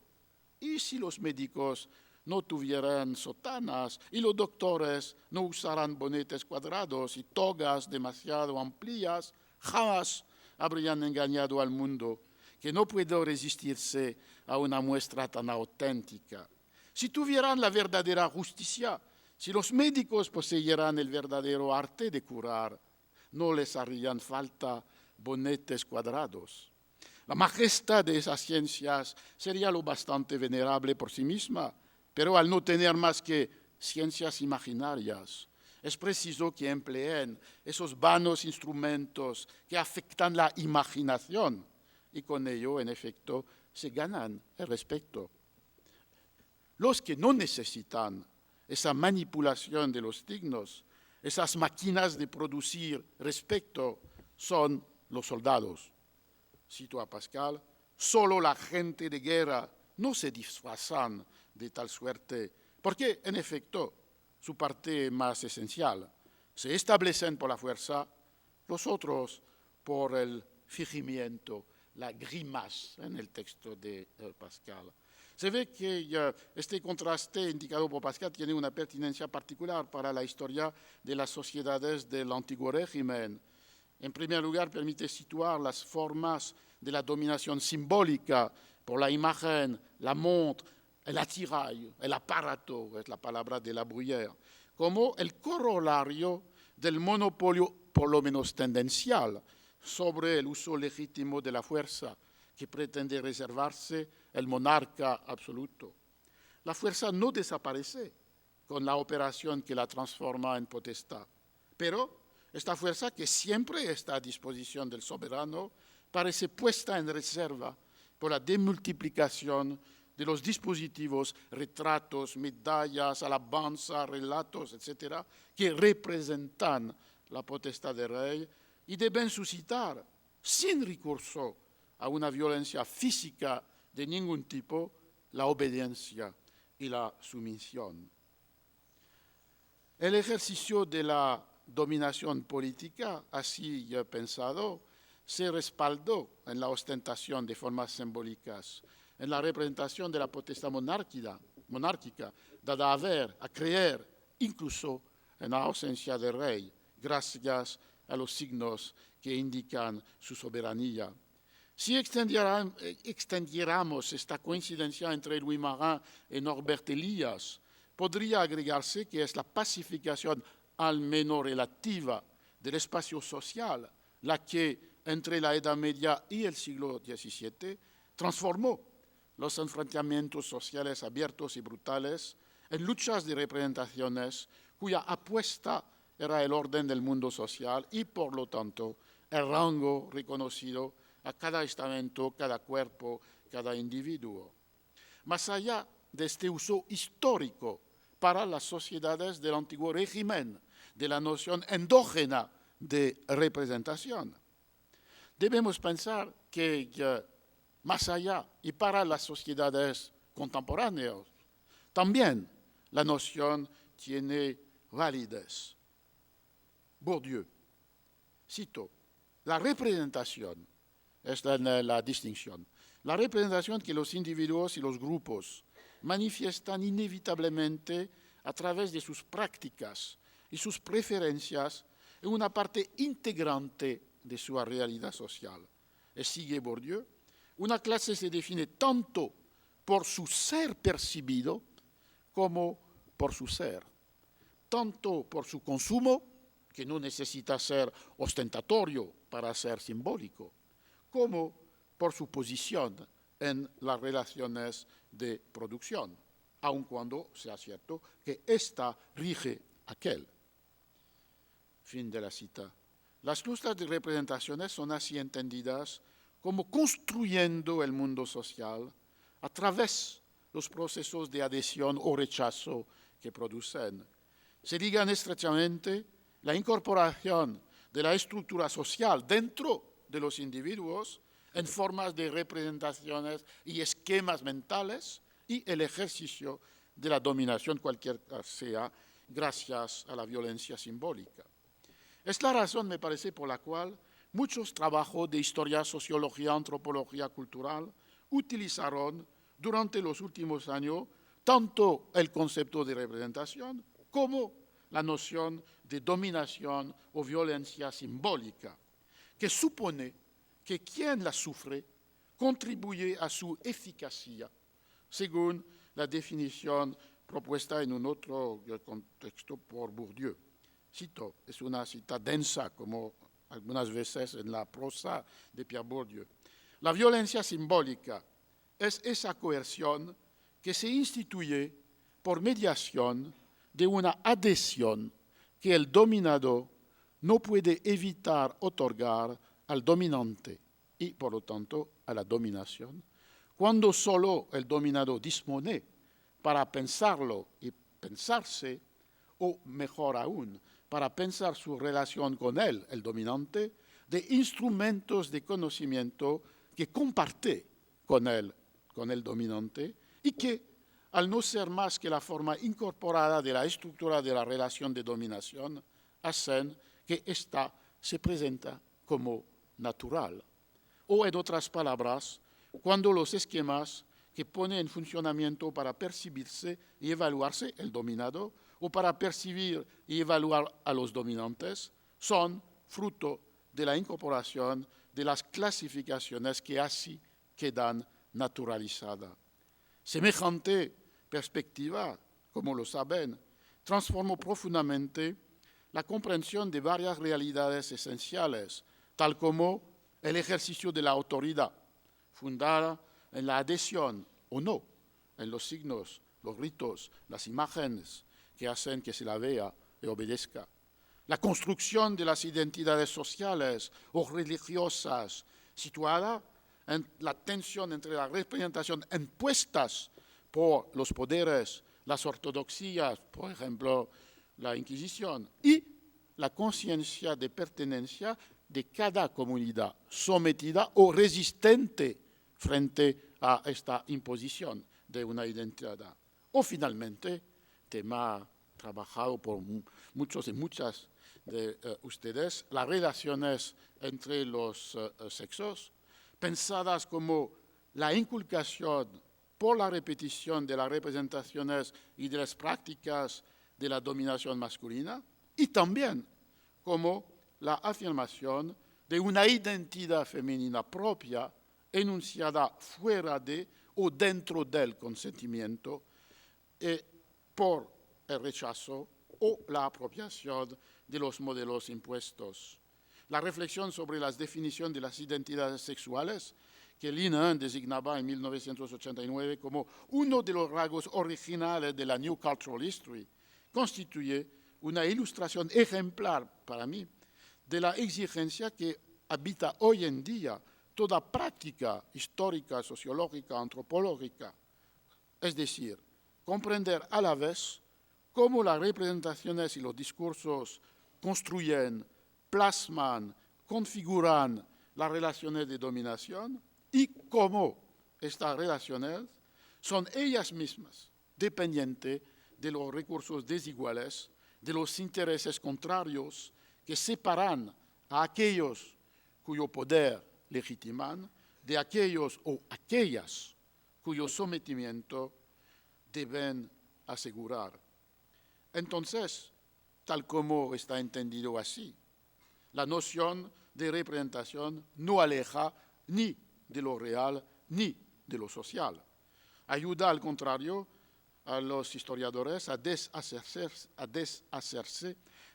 Y si los médicos no tuvieran sotanas y los doctores no usaran bonetes cuadrados y togas demasiado amplias, jamás habrían engañado al mundo, que no puede resistirse a una muestra tan auténtica. Si tuvieran la verdadera justicia, si los médicos poseyeran el verdadero arte de curar, no les harían falta bonetes cuadrados. La majestad de esas ciencias sería lo bastante venerable por sí misma, pero al no tener más que ciencias imaginarias, es preciso que empleen esos vanos instrumentos que afectan la imaginación y con ello, en efecto, se ganan el respeto. Los que no necesitan esa manipulación de los signos, esas máquinas de producir respeto, son los soldados. Cito a Pascal, Solo la gente de guerra no se disfrazan de tal suerte, porque en efecto su parte más esencial se establecen por la fuerza, los otros por el fingimiento, la grimace en el texto de Pascal. Se ve que este contraste indicado por Pascal tiene una pertinencia particular para la historia de las sociedades del antiguo régimen. En primer lugar, permite situar las formas de la dominación simbólica por la imagen, la montre, el attirail, el aparato, es la palabra de La Bruyère, como el corolario del monopolio, por lo menos tendencial, sobre el uso legítimo de la fuerza que pretende reservarse el monarca absoluto. La fuerza no desaparece con la operación que la transforma en potestad, pero esta fuerza, que siempre está a disposición del soberano, parece puesta en reserva por la demultiplicación de los dispositivos, retratos, medallas, alabanza, relatos, etc., que representan la potestad del rey y deben suscitar, sin recurso a una violencia física de ningún tipo, la obediencia y la sumisión. El ejercicio de la dominación política, así pensado, se respaldó en la ostentación de formas simbólicas, en la representación de la potestad monárquica, dada a ver, a creer, incluso en la ausencia del rey, gracias a los signos que indican su soberanía. Si extendiéramos esta coincidencia entre Louis Marin y Norbert Elias, podría agregarse que es la pacificación, al menos relativa, del espacio social, la que, entre la Edad Media y el siglo XVII, transformó los enfrentamientos sociales abiertos y brutales en luchas de representaciones cuya apuesta era el orden del mundo social y, por lo tanto, el rango reconocido a cada estamento, cada cuerpo, cada individuo. Más allá de este uso histórico para las sociedades del antiguo régimen de la noción endógena de representación, debemos pensar que más allá y para las sociedades contemporáneas, también la noción tiene validez. Bourdieu, cito, la representación, esta es la distinción, la representación que los individuos y los grupos manifiestan inevitablemente a través de sus prácticas y sus preferencias en una parte integrante de su realidad social. Y sigue Bourdieu, una clase se define tanto por su ser percibido como por su ser, tanto por su consumo, que no necesita ser ostentatorio para ser simbólico, como por su posición en las relaciones de producción, aun cuando sea cierto que ésta rige aquel. Fin de la cita. Las luchas de representaciones son así entendidas como construyendo el mundo social a través de los procesos de adhesión o rechazo que producen. Se ligan estrechamente la incorporación de la estructura social dentro de los individuos en formas de representaciones y esquemas mentales y el ejercicio de la dominación, cualquier sea, gracias a la violencia simbólica. Es la razón, me parece, por la cual muchos trabajos de historia, sociología, antropología cultural utilizaron durante los últimos años tanto el concepto de representación como la noción de dominación o violencia simbólica, que supone que quien la sufre contribuye a su eficacia, según la definición propuesta en un otro contexto por Bourdieu. Cito, es una cita densa, como algunas veces en la prosa de Pierre Bourdieu. La violencia simbólica es esa coerción que se instituye por mediación de una adhesión que el dominado no puede evitar otorgar al dominante y, por lo tanto, a la dominación, cuando solo el dominado dispone para pensarlo y pensarse, o mejor aún, para pensar su relación con él, el dominante, de instrumentos de conocimiento que comparte con el dominante, y que, al no ser más que la forma incorporada de la estructura de la relación de dominación, hacen que ésta se presenta como natural. O, en otras palabras, cuando los esquemas que pone en funcionamiento para percibirse y evaluarse el dominado, o para percibir y evaluar a los dominantes, son fruto de la incorporación de las clasificaciones que así quedan naturalizadas. Semejante perspectiva, como lo saben, transformó profundamente la comprensión de varias realidades esenciales, tal como el ejercicio de la autoridad, fundada en la adhesión o no, en los signos, los ritos, las imágenes que hacen que se la vea y obedezca. La construcción de las identidades sociales o religiosas, situada en la tensión entre la representación impuestas por los poderes, las ortodoxías, por ejemplo, la Inquisición, y la conciencia de pertenencia de cada comunidad sometida o resistente frente a esta imposición de una identidad. O finalmente, tema trabajado por muchos y muchas de ustedes, las relaciones entre los sexos, pensadas como la inculcación por la repetición de las representaciones y de las prácticas de la dominación masculina, y también como la afirmación de una identidad femenina propia enunciada fuera de o dentro del consentimiento por el rechazo o la apropiación de los modelos impuestos. La reflexión sobre las definiciones de las identidades sexuales, que Linehan designaba en 1989 como uno de los rasgos originales de la New Cultural History, constituye una ilustración ejemplar para mí de la exigencia que habita hoy en día toda práctica histórica, sociológica, antropológica. Es decir, comprender a la vez cómo las representaciones y los discursos construyen, plasman, configuran las relaciones de dominación y cómo estas relaciones son ellas mismas dependientes de los recursos desiguales, de los intereses contrarios que separan a aquellos cuyo poder legitiman de aquellos o aquellas cuyo sometimiento deben asegurar. Entonces, tal como está entendido así, la noción de representación no aleja ni de lo real ni de lo social. Ayuda, al contrario, a los historiadores a deshacerse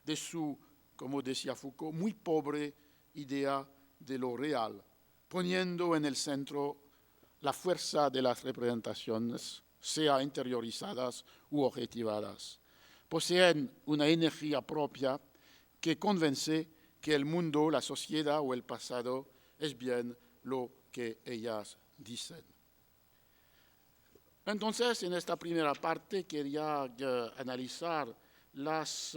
de su, como decía Foucault, muy pobre idea de lo real, poniendo en el centro la fuerza de las representaciones, sea interiorizadas u objetivadas. Poseen una energía propia que convence que el mundo, la sociedad o el pasado es bien lo que ellas dicen. Entonces, en esta primera parte quería analizar las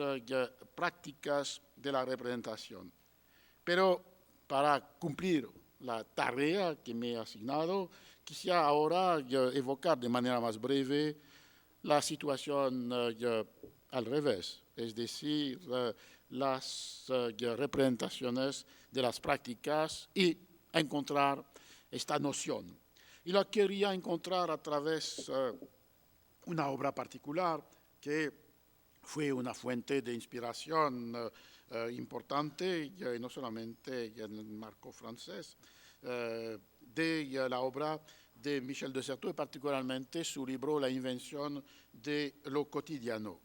prácticas de la representación. Pero para cumplir la tarea que me he asignado, quisiera ahora evocar de manera más breve la situación al revés, es decir, las representaciones de las prácticas y encontrar esta noción. Y la quería encontrar a través de una obra particular que fue una fuente de inspiración importante, no solamente en el marco francés, de la obra de Michel de Certeau, y particularmente su libro La invención de lo cotidiano.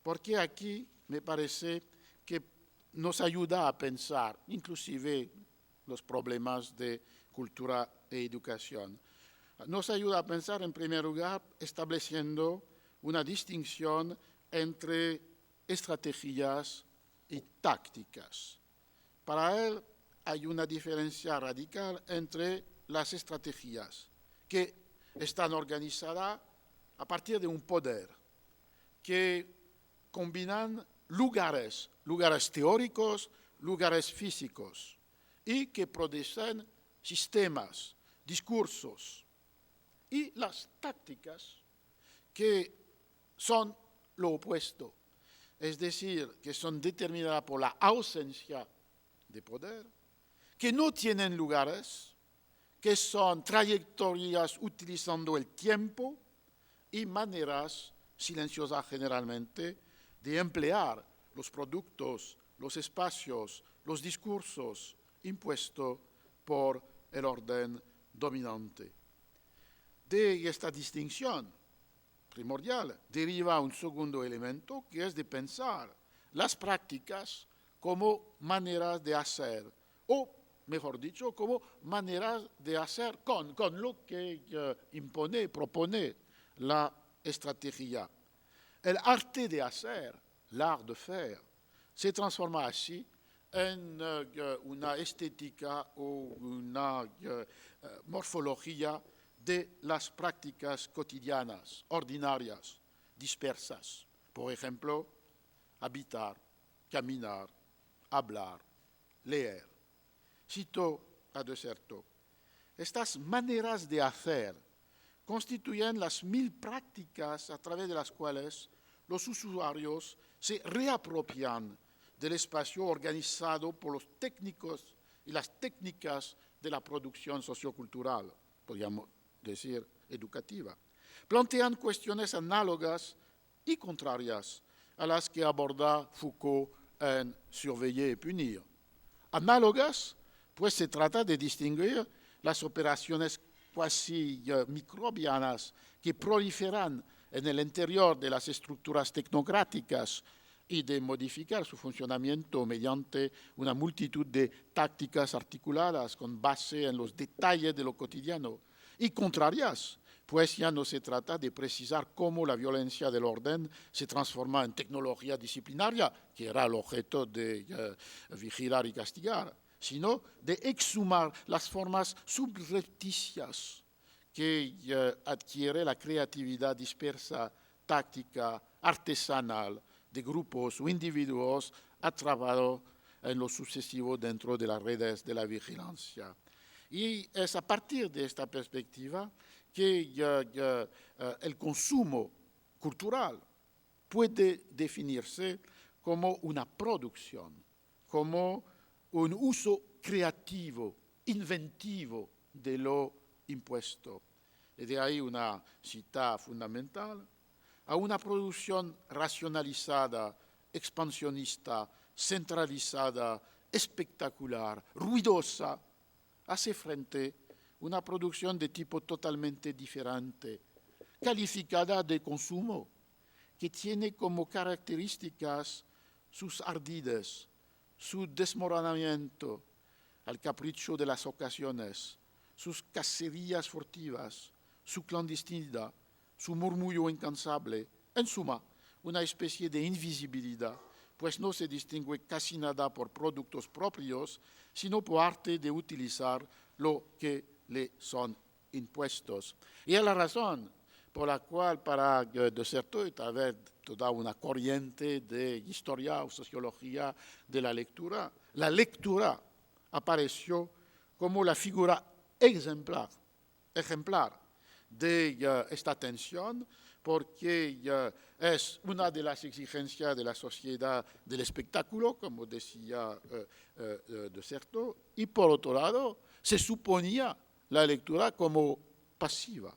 Porque aquí me parece que nos ayuda a pensar, inclusive los problemas de cultura e educación. Nos ayuda a pensar, en primer lugar, estableciendo una distinción entre estrategias y tácticas. Para él hay una diferencia radical entre las estrategias, que están organizadas a partir de un poder, que combinan lugares teóricos, lugares físicos, y que producen sistemas, discursos, y las tácticas que son lo opuesto, es decir, que son determinadas por la ausencia de poder, que no tienen lugares, que son trayectorias utilizando el tiempo y maneras silenciosas generalmente de emplear los productos, los espacios, los discursos impuestos por el orden dominante. De esta distinción primordial deriva un segundo elemento, que es de pensar las prácticas como maneras de hacer, o mejor dicho, como maneras de hacer con lo que propone la estrategia. El arte de hacer, l'art de faire, se transforma así en una estética o una morfología de las prácticas cotidianas, ordinarias, dispersas. Por ejemplo, habitar, caminar, hablar, leer. Cito a De Certeau: estas maneras de hacer constituyen las 1000 prácticas a través de las cuales los usuarios se reapropian del espacio organizado por los técnicos y las técnicas de la producción sociocultural, podríamos decir educativa. Plantean cuestiones análogas y contrarias a las que aborda Foucault en Surveiller y punir. Análogas, pues se trata de distinguir las operaciones cuasi microbianas que proliferan en el interior de las estructuras tecnocráticas y de modificar su funcionamiento mediante una multitud de tácticas articuladas con base en los detalles de lo cotidiano, y contrarias, pues ya no se trata de precisar cómo la violencia del orden se transforma en tecnología disciplinaria, que era el objeto de vigilar y castigar, sino de exhumar las formas subrepticias que adquiere la creatividad dispersa, táctica, artesanal, de grupos o individuos atrapados en lo sucesivo dentro de las redes de la vigilancia. Y es a partir de esta perspectiva que el consumo cultural puede definirse como una producción, como un uso creativo, inventivo de lo impuesto. Y de ahí una cita fundamental: a una producción racionalizada, expansionista, centralizada, espectacular, ruidosa, hace frente una producción de tipo totalmente diferente, calificada de consumo, que tiene como características sus ardides, su desmoronamiento al capricho de las ocasiones, sus cacerías furtivas, su clandestinidad, su murmullo incansable, en suma, una especie de invisibilidad, pues no se distingue casi nada por productos propios, sino por arte de utilizar lo que le son impuestos. Y es la razón por la cual para De Certeau, tal vez toda una corriente de historia o sociología de la lectura apareció como la figura ejemplar de esta tensión, porque es una de las exigencias de la sociedad del espectáculo, como decía De Certeau, y por otro lado se suponía la lectura como pasiva,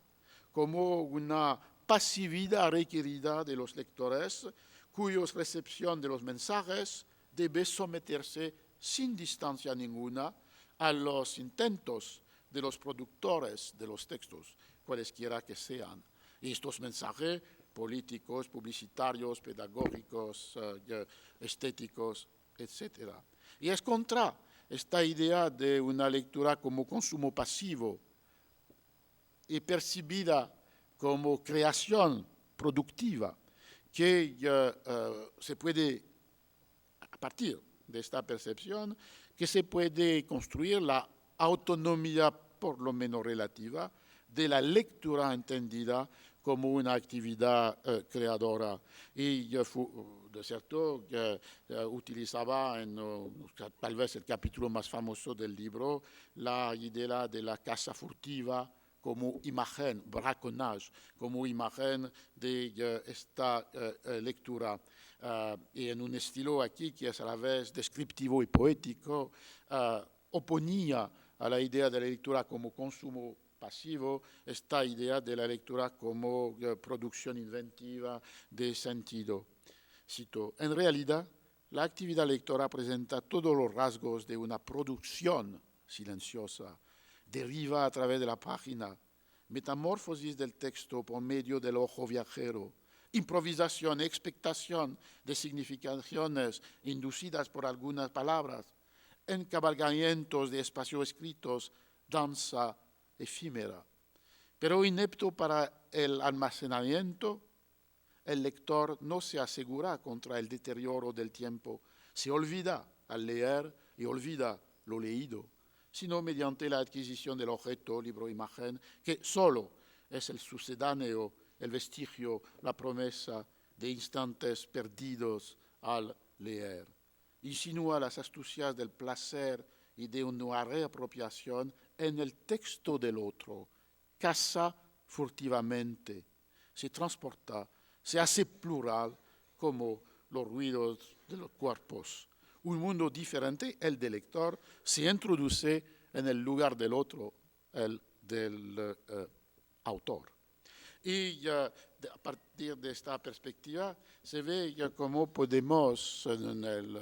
como una pasividad requerida de los lectores, cuya recepción de los mensajes debe someterse sin distancia ninguna a los intentos de los productores de los textos, cualesquiera que sean. Y estos mensajes políticos, publicitarios, pedagógicos, estéticos, etc. Y es contra esta idea de una lectura como consumo pasivo y percibida como creación productiva, que se puede, a partir de esta percepción, que se puede construir la autonomía, por lo menos relativa, de la lectura entendida como una actividad creadora. Y De Certeau utilizaba en tal vez el capítulo más famoso del libro la idea de la casa furtiva como imagen, braconnage, como imagen de esta lectura. Y en un estilo aquí que es a la vez descriptivo y poético, oponía a la idea de la lectura como consumo pasivo, esta idea de la lectura como producción inventiva de sentido. Cito, en realidad, la actividad lectora presenta todos los rasgos de una producción silenciosa, deriva a través de la página, metamorfosis del texto por medio del ojo viajero, improvisación, expectación de significaciones inducidas por algunas palabras, encabalgamientos de espacios escritos, danza efímera. Pero inepto para el almacenamiento, el lector no se asegura contra el deterioro del tiempo, se olvida al leer y olvida lo leído, sino mediante la adquisición del objeto, libro, imagen, que solo es el sucedáneo, el vestigio, la promesa de instantes perdidos al leer. Insinúa las astucias del placer y de una reapropiación en el texto del otro, caza furtivamente, se transporta, se hace plural como los ruidos de los cuerpos. Un mundo diferente, el del lector, se introduce en el lugar del otro, el del autor. Y a partir de esta perspectiva se ve cómo podemos, en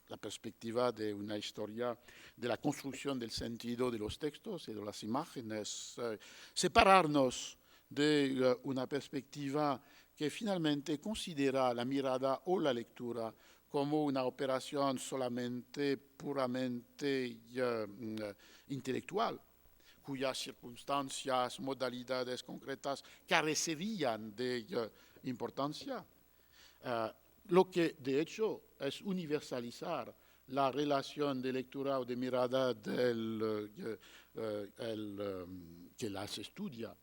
la perspectiva de una historia de la construcción del sentido de los textos y de las imágenes, separarnos de una perspectiva que finalmente considera la mirada o la lectura como una operación solamente puramente intelectual, cuyas circunstancias, modalidades concretas carecerían de importancia. Lo que de hecho es universalizar la relación de lectura o de mirada que las estudia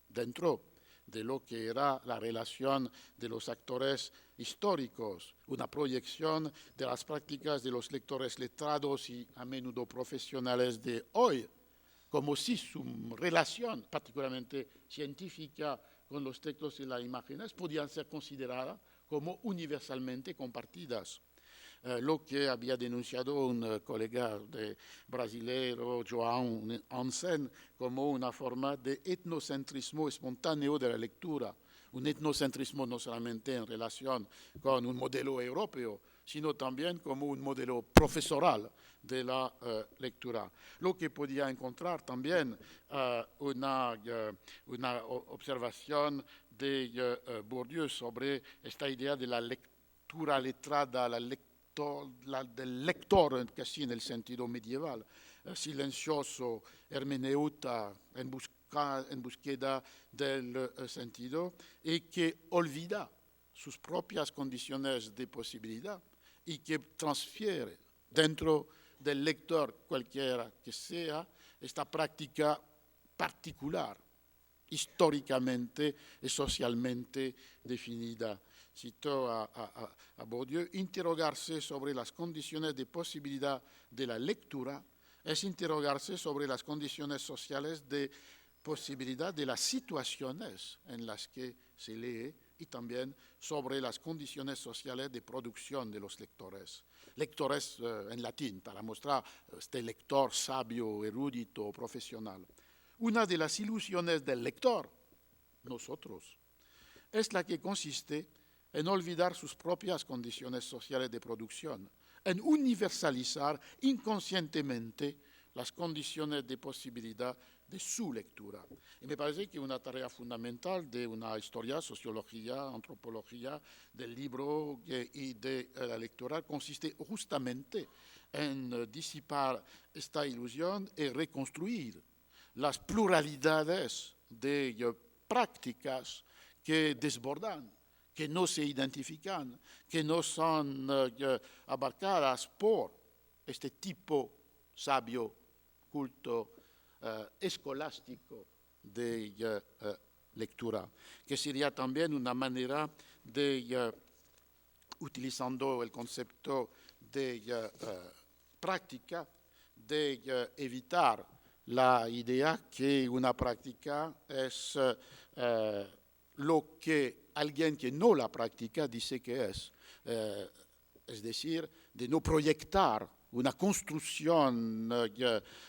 dentro de lo que era la relación de los actores históricos, una proyección de las prácticas de los lectores letrados y a menudo profesionales de hoy, como si su relación, particularmente científica, con los textos y las imágenes, podían ser consideradas como universalmente compartidas. Lo que había denunciado un colega brasileño, João Hansen, como una forma de etnocentrismo espontáneo de la lectura. Un etnocentrismo no solamente en relación con un modelo europeo, sino también como un modelo profesoral de la lectura. Lo que podía encontrar también una observación de Bourdieu sobre esta idea de la lectura letrada, del lector, casi en el sentido medieval, silencioso, hermeneuta, en búsqueda del sentido, y que olvida sus propias condiciones de posibilidad y que transfiere dentro del lector, cualquiera que sea, esta práctica particular, históricamente y socialmente definida. Cito a Bourdieu, interrogarse sobre las condiciones de posibilidad de la lectura es interrogarse sobre las condiciones sociales de posibilidad de las situaciones en las que se lee y también sobre las condiciones sociales de producción de los lectores. Lectores en latín, para mostrar este lector sabio, erudito, profesional. Una de las ilusiones del lector, nosotros, es la que consiste en olvidar sus propias condiciones sociales de producción, en universalizar inconscientemente las condiciones de posibilidad de su lectura. Y me parece que una tarea fundamental de una historia, sociología, antropología, del libro y de la lectura consiste justamente en disipar esta ilusión y reconstruir las pluralidades de prácticas que desbordan, que no se identifican, que no son abarcadas por este tipo sabio, culto, escolástico de lectura, que sería también una manera de, utilizando el concepto de práctica, de evitar la idea que una práctica es lo que alguien que no la practica dice que es decir, de no proyectar una construcción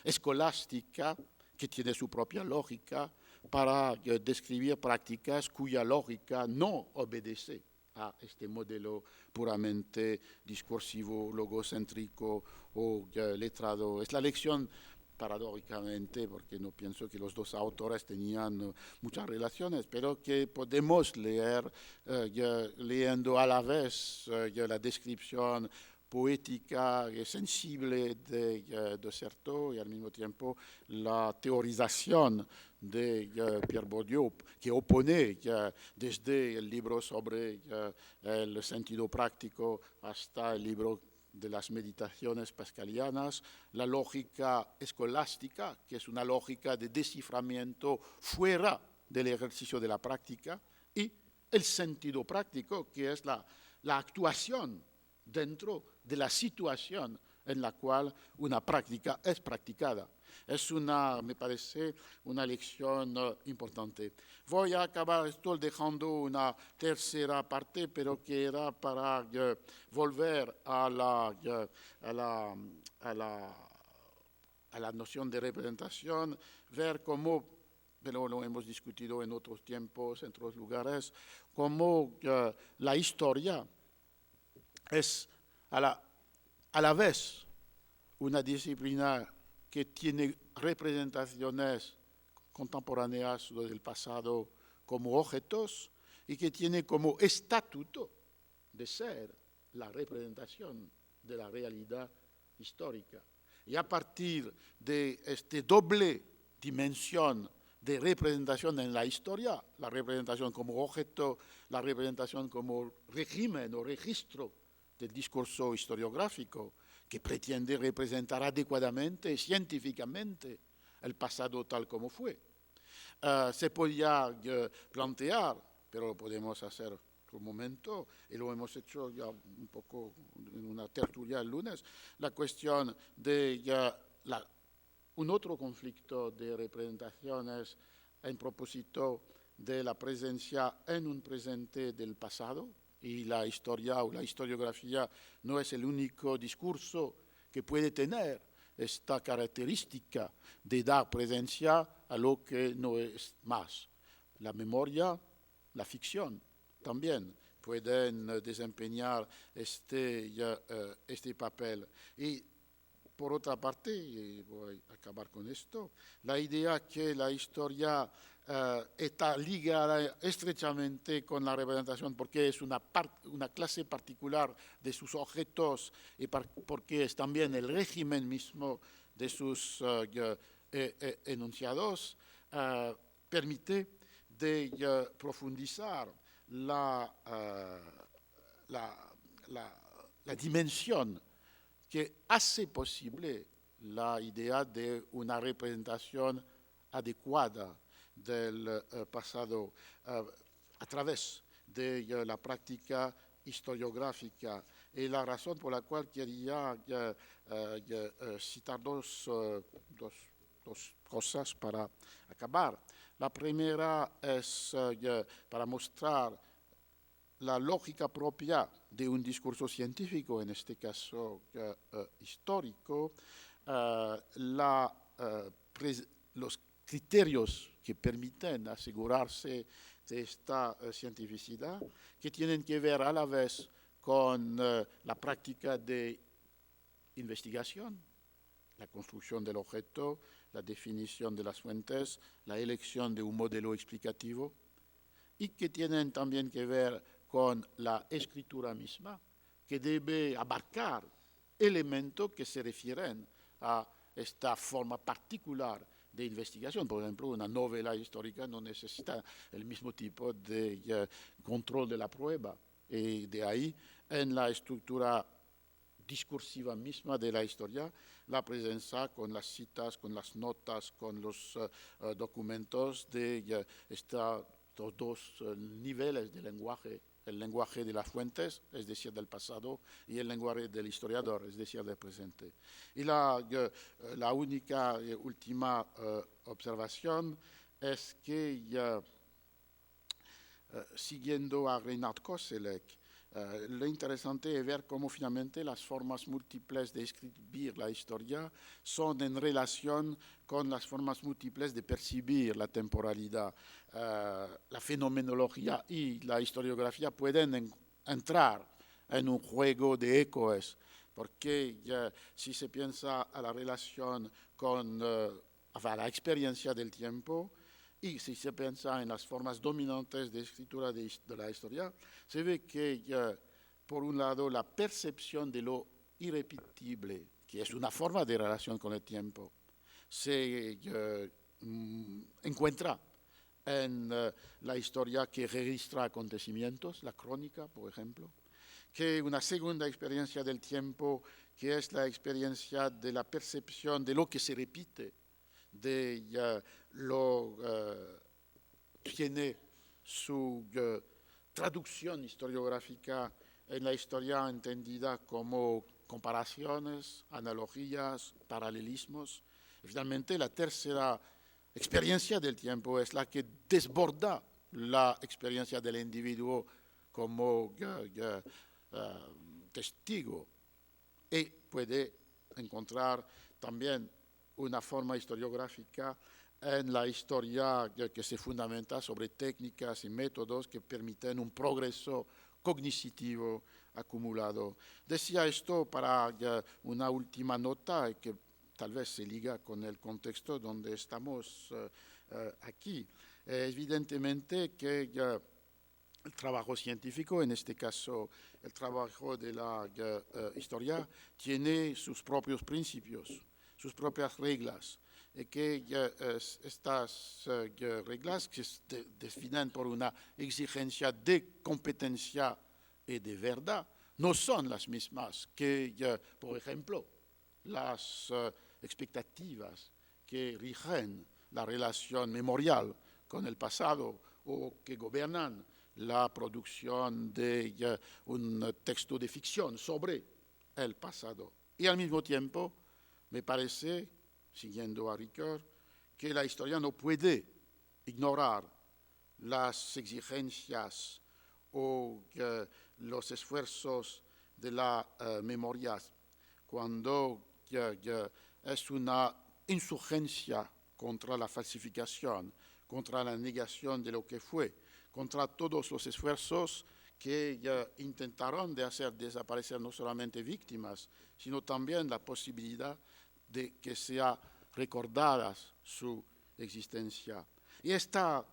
escolástica que tiene su propia lógica para describir prácticas cuya lógica no obedece a este modelo puramente discursivo, logocéntrico o letrado. Es la lección, paradójicamente, porque no pienso que los dos autores tenían muchas relaciones, pero que podemos leer leyendo a la vez la descripción poética y sensible de Certeau y al mismo tiempo la teorización de Pierre Bourdieu, que opone desde el libro sobre el sentido práctico hasta el libro de las meditaciones pascalianas, la lógica escolástica, que es una lógica de desciframiento fuera del ejercicio de la práctica, y el sentido práctico, que es la actuación dentro de la situación en la cual una práctica es practicada. Es me parece, una lección importante. Voy a acabar esto dejando una tercera parte, pero que era para volver a la noción de representación, ver cómo, pero lo hemos discutido en otros tiempos, en otros lugares, cómo la historia es a la vez una disciplina que tiene representaciones contemporáneas del pasado como objetos y que tiene como estatuto de ser la representación de la realidad histórica. Y a partir de esta doble dimensión de representación en la historia, la representación como objeto, la representación como régimen o registro del discurso historiográfico, que pretende representar adecuadamente, científicamente, el pasado tal como fue. Se podía plantear, pero lo podemos hacer otro momento, y lo hemos hecho ya un poco en una tertulia el lunes, la cuestión de un otro conflicto de representaciones en propósito de la presencia en un presente del pasado, y la historia o la historiografía no es el único discurso que puede tener esta característica de dar presencia a lo que no es más. La memoria, la ficción también pueden desempeñar este papel. Y por otra parte, y voy a acabar con esto, la idea que la historia está ligada estrechamente con la representación porque es una clase particular de sus objetos y porque es también el régimen mismo de sus enunciados, permite de profundizar la dimensión que hace posible la idea de una representación adecuada del pasado a través de la práctica historiográfica. Y la razón por la cual quería citar dos cosas para acabar. La primera es para mostrar la lógica propia de un discurso científico, en este caso histórico, los criterios que permiten asegurarse de esta cientificidad, que tienen que ver a la vez con la práctica de investigación, la construcción del objeto, la definición de las fuentes, la elección de un modelo explicativo, y que tienen también que ver con la escritura misma, que debe abarcar elementos que se refieren a esta forma particular de investigación. Por ejemplo, una novela histórica no necesita el mismo tipo de control de la prueba. Y de ahí, en la estructura discursiva misma de la historia, la presencia con las citas, con las notas, con los documentos de estos dos niveles de lenguaje el lenguaje de las fuentes, es decir, del pasado, y el lenguaje del historiador, es decir, del presente. Y la única y última observación es que, siguiendo a Reinhard Koselleck, lo interesante es ver cómo finalmente las formas múltiples de escribir la historia son en relación con las formas múltiples de percibir la temporalidad. La fenomenología y la historiografía pueden entrar en un juego de ecos, porque si se piensa a la relación con la experiencia del tiempo, y si se piensa en las formas dominantes de escritura de la historia, se ve que, por un lado, la percepción de lo irrepetible, que es una forma de relación con el tiempo, se encuentra en la historia que registra acontecimientos, la crónica, por ejemplo, que una segunda experiencia del tiempo, que es la experiencia de la percepción de lo que se repite, de tiene su traducción historiográfica en la historia entendida como comparaciones, analogías, paralelismos. Y finalmente, la tercera experiencia del tiempo es la que desborda la experiencia del individuo como testigo y puede encontrar también una forma historiográfica en la historia que se fundamenta sobre técnicas y métodos que permiten un progreso cognitivo acumulado. Decía esto para una última nota que tal vez se liga con el contexto donde estamos aquí. Evidentemente que el trabajo científico, en este caso el trabajo de la historia, tiene sus propios principios, sus propias reglas, y que estas reglas que se definen por una exigencia de competencia y de verdad no son las mismas que, por ejemplo, las expectativas que rigen la relación memorial con el pasado o que gobiernan la producción de un texto de ficción sobre el pasado. Y al mismo tiempo, me parece, siguiendo a Ricoeur, que la historia no puede ignorar las exigencias o los esfuerzos de la memoria cuando es una insurgencia contra la falsificación, contra la negación de lo que fue, contra todos los esfuerzos que intentaron de hacer desaparecer no solamente víctimas, sino también la posibilidad de que sea recordada su existencia. Y esta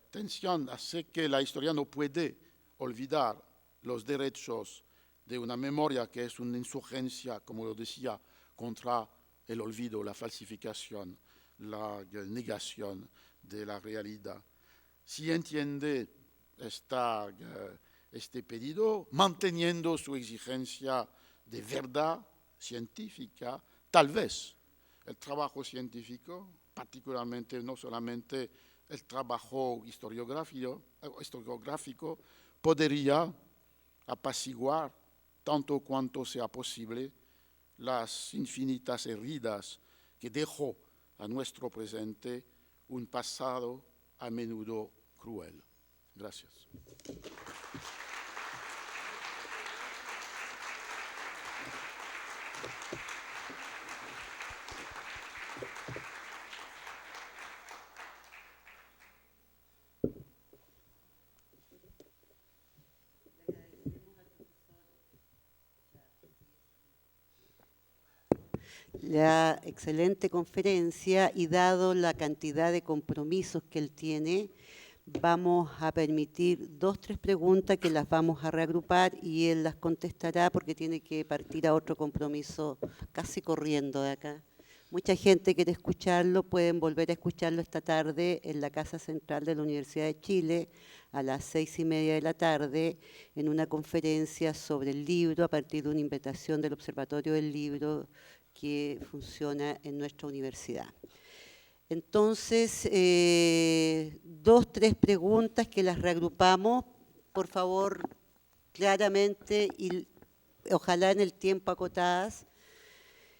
tensión hace que la historia no puede olvidar los derechos de una memoria que es una insurgencia, como lo decía, contra el olvido, la falsificación, la negación de la realidad. Si entiende este pedido, manteniendo su exigencia de verdad científica, tal vez el trabajo científico, particularmente no solamente el trabajo historiográfico, podría apaciguar tanto cuanto sea posible las infinitas heridas que dejó a nuestro presente un pasado a menudo cruel. Gracias. La excelente conferencia y dado la cantidad de compromisos que él tiene, vamos a permitir 2 o 3 preguntas que las vamos a reagrupar y él las contestará porque tiene que partir a otro compromiso casi corriendo de acá. Mucha gente quiere escucharlo, pueden volver a escucharlo esta tarde en la Casa Central de la Universidad de Chile a las 6:30 de la tarde en una conferencia sobre el libro a partir de una invitación del Observatorio del Libro que funciona en nuestra universidad. Entonces, 2 o 3 preguntas que las reagrupamos. Por favor, claramente y ojalá en el tiempo acotadas,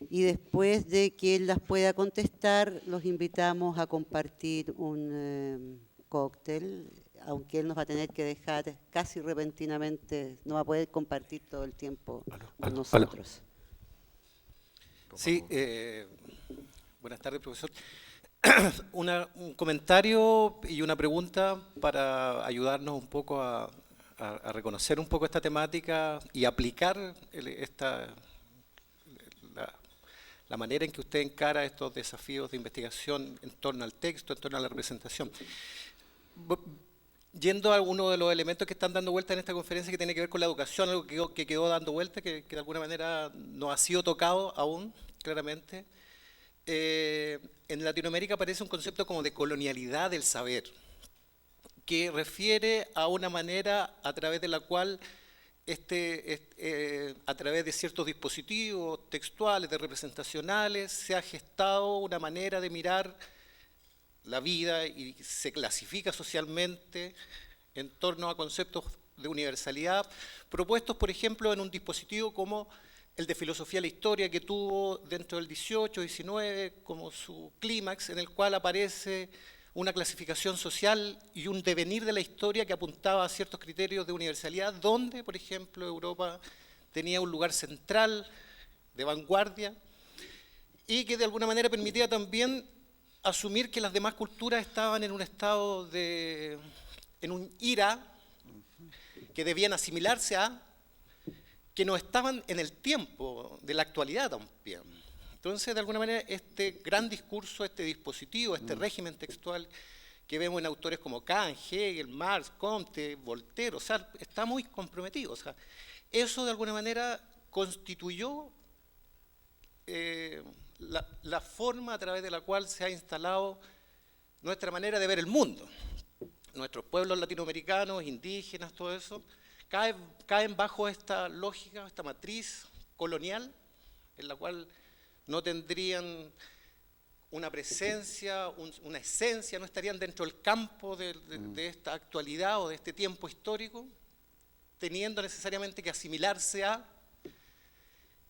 y después de que él las pueda contestar, los invitamos a compartir un cóctel, aunque él nos va a tener que dejar casi repentinamente, no va a poder compartir todo el tiempo con nosotros. Sí, buenas tardes, profesor. Un comentario y una pregunta para ayudarnos un poco a reconocer un poco esta temática y aplicar la manera en que usted encara estos desafíos de investigación en torno al texto, en torno a la representación. Yendo a uno de los elementos que están dando vuelta en esta conferencia que tiene que ver con la educación, algo que quedó dando vuelta, que de alguna manera no ha sido tocado aún, claramente. En Latinoamérica aparece un concepto como de colonialidad del saber, que refiere a una manera a través de la cual a través de ciertos dispositivos textuales, de representacionales, se ha gestado una manera de mirar la vida y se clasifica socialmente en torno a conceptos de universalidad, propuestos, por ejemplo, en un dispositivo como el de filosofía de la historia, que tuvo dentro del 18, 19 como su clímax, en el cual aparece una clasificación social y un devenir de la historia que apuntaba a ciertos criterios de universalidad, donde, por ejemplo, Europa tenía un lugar central, de vanguardia, y que de alguna manera permitía también asumir que las demás culturas estaban en un estado en un ira, que debían asimilarse a, que no estaban en el tiempo de la actualidad también. Entonces, de alguna manera, este gran discurso, este dispositivo, este régimen textual que vemos en autores como Kant, Hegel, Marx, Comte, Voltaire, o sea, está muy comprometido. O sea, eso de alguna manera constituyó la forma a través de la cual se ha instalado nuestra manera de ver el mundo. Nuestros pueblos latinoamericanos, indígenas, todo eso, caen bajo esta lógica, esta matriz colonial, en la cual no tendrían una presencia, una esencia, no estarían dentro del campo de esta actualidad o de este tiempo histórico, teniendo necesariamente que asimilarse a,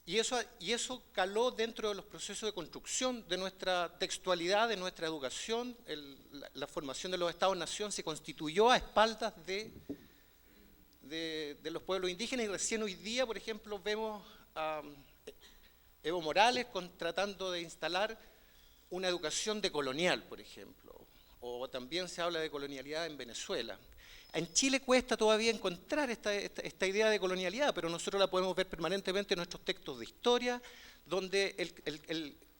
y eso caló dentro de los procesos de construcción de nuestra textualidad, de nuestra educación. La formación de los Estados-nación se constituyó a espaldas de los pueblos indígenas, y recién hoy día, por ejemplo, vemos a Evo Morales tratando de instalar una educación decolonial, por ejemplo, o también se habla de colonialidad en Venezuela. En Chile cuesta todavía encontrar esta idea de colonialidad, pero nosotros la podemos ver permanentemente en nuestros textos de historia, donde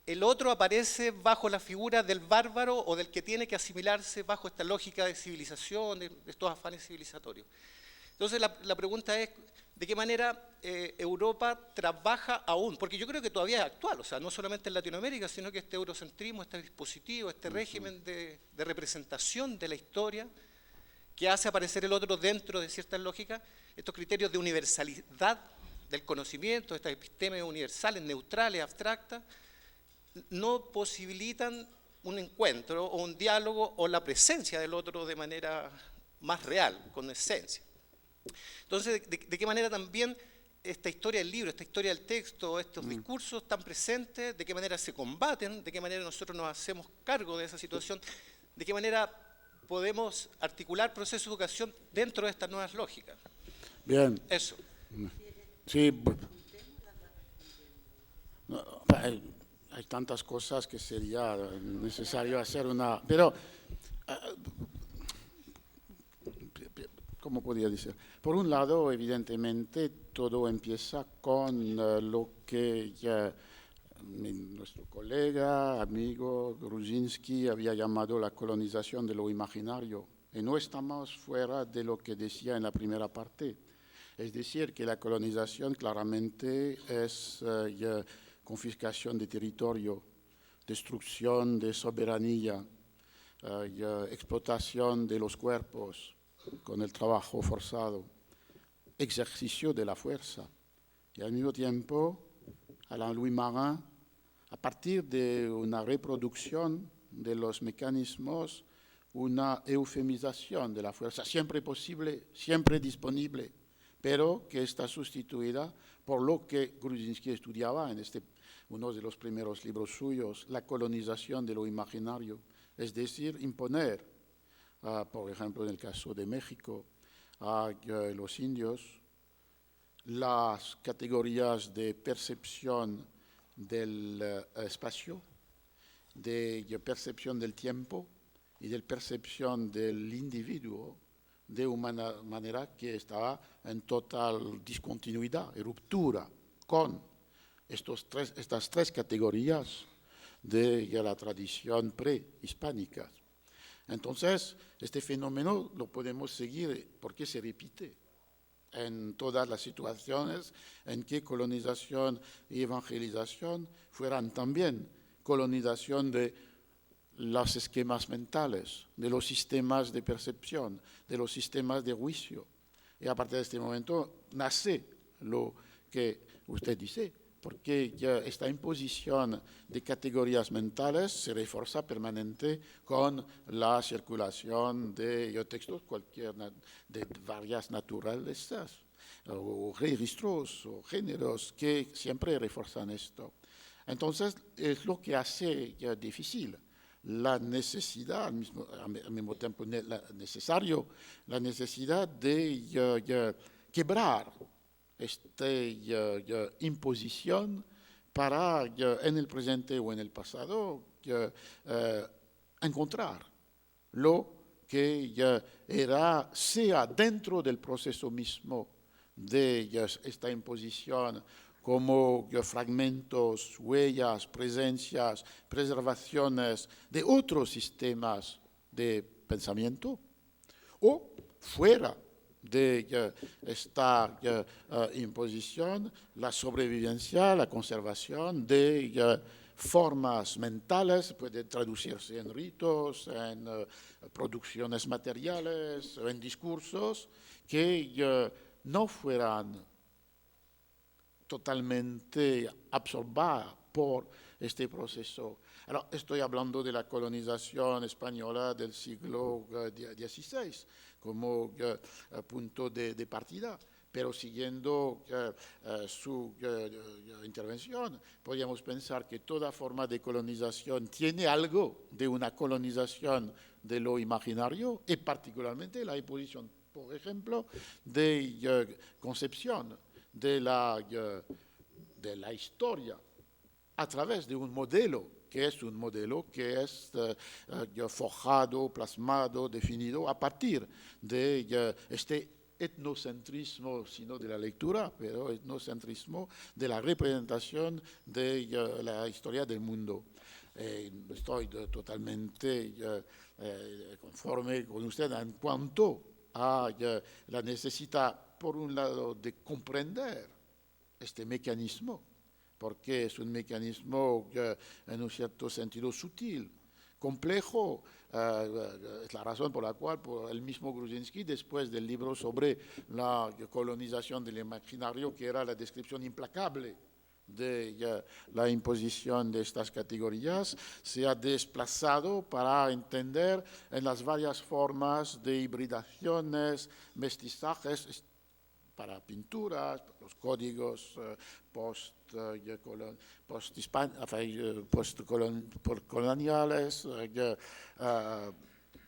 el otro aparece bajo la figura del bárbaro o del que tiene que asimilarse bajo esta lógica de civilización, de estos afanes civilizatorios. Entonces la pregunta es, ¿de qué manera Europa trabaja aún? Porque yo creo que todavía es actual, o sea, no solamente en Latinoamérica, sino que este eurocentrismo, este dispositivo, este régimen de representación de la historia, que hace aparecer el otro dentro de ciertas lógicas, estos criterios de universalidad del conocimiento, estas epistemes universales, neutrales, abstractas, no posibilitan un encuentro o un diálogo o la presencia del otro de manera más real, con esencia. Entonces, ¿de qué manera también esta historia del libro, esta historia del texto, estos discursos están presentes? ¿De qué manera se combaten? ¿De qué manera nosotros nos hacemos cargo de esa situación? ¿De qué manera podemos articular procesos de educación dentro de estas nuevas lógicas? Bien. Eso. Sí. No, hay tantas cosas que sería necesario hacer una... Pero, ¿cómo podría decir? Por un lado, evidentemente, todo empieza con lo que ya nuestro colega, amigo Gruzinski había llamado la colonización de lo imaginario. Y no estamos fuera de lo que decía en la primera parte. Es decir, que la colonización claramente es confiscación de territorio, destrucción de soberanía, explotación de los cuerpos con el trabajo forzado, ejercicio de la fuerza. Y al mismo tiempo, Alain Louis Marin, a partir de una reproducción de los mecanismos, una eufemización de la fuerza, siempre posible, siempre disponible, pero que está sustituida por lo que Gruzinski estudiaba en uno de los primeros libros suyos, la colonización de lo imaginario, es decir, imponer, por ejemplo, en el caso de México, a los indios las categorías de percepción del espacio, de percepción del tiempo y de percepción del individuo de una manera que estaba en total discontinuidad y ruptura con estas tres categorías de la tradición prehispánica. Entonces, este fenómeno lo podemos seguir porque se repite en todas las situaciones en que colonización y evangelización fueran también colonización de los esquemas mentales, de los sistemas de percepción, de los sistemas de juicio. Y a partir de este momento nace lo que usted dice, porque ya esta imposición de categorías mentales se refuerza permanente con la circulación de textos de varias naturalezas, o registros, o géneros, que siempre refuerzan esto. Entonces, es lo que hace difícil la necesidad, al mismo tiempo necesario, la necesidad de quebrar esta imposición para en el presente o en el pasado encontrar lo que sea dentro del proceso mismo de esta imposición como fragmentos, huellas, presencias, preservaciones de otros sistemas de pensamiento, o fuera de esta imposición, la sobrevivencia, la conservación de formas mentales, puede traducirse en ritos, en producciones materiales, en discursos que no fueran totalmente absorbida por este proceso. Ahora, estoy hablando de la colonización española del siglo XVI como punto de partida, pero siguiendo su intervención, podríamos pensar que toda forma de colonización tiene algo de una colonización de lo imaginario, y particularmente la imposición, por ejemplo, de concepción de la historia a través de un modelo que es forjado, plasmado, definido a partir de este etnocentrismo, sino de la lectura, pero etnocentrismo de la representación de la historia del mundo. Estoy totalmente conforme con usted en cuanto a la necesidad, por un lado, de comprender este mecanismo, porque es un mecanismo en un cierto sentido sutil, complejo. Es la razón por la cual el mismo Gruzinski, después del libro sobre la colonización del imaginario, que era la descripción implacable de la imposición de estas categorías, se ha desplazado para entender en las varias formas de hibridaciones, mestizajes, para pinturas, los códigos postcoloniales,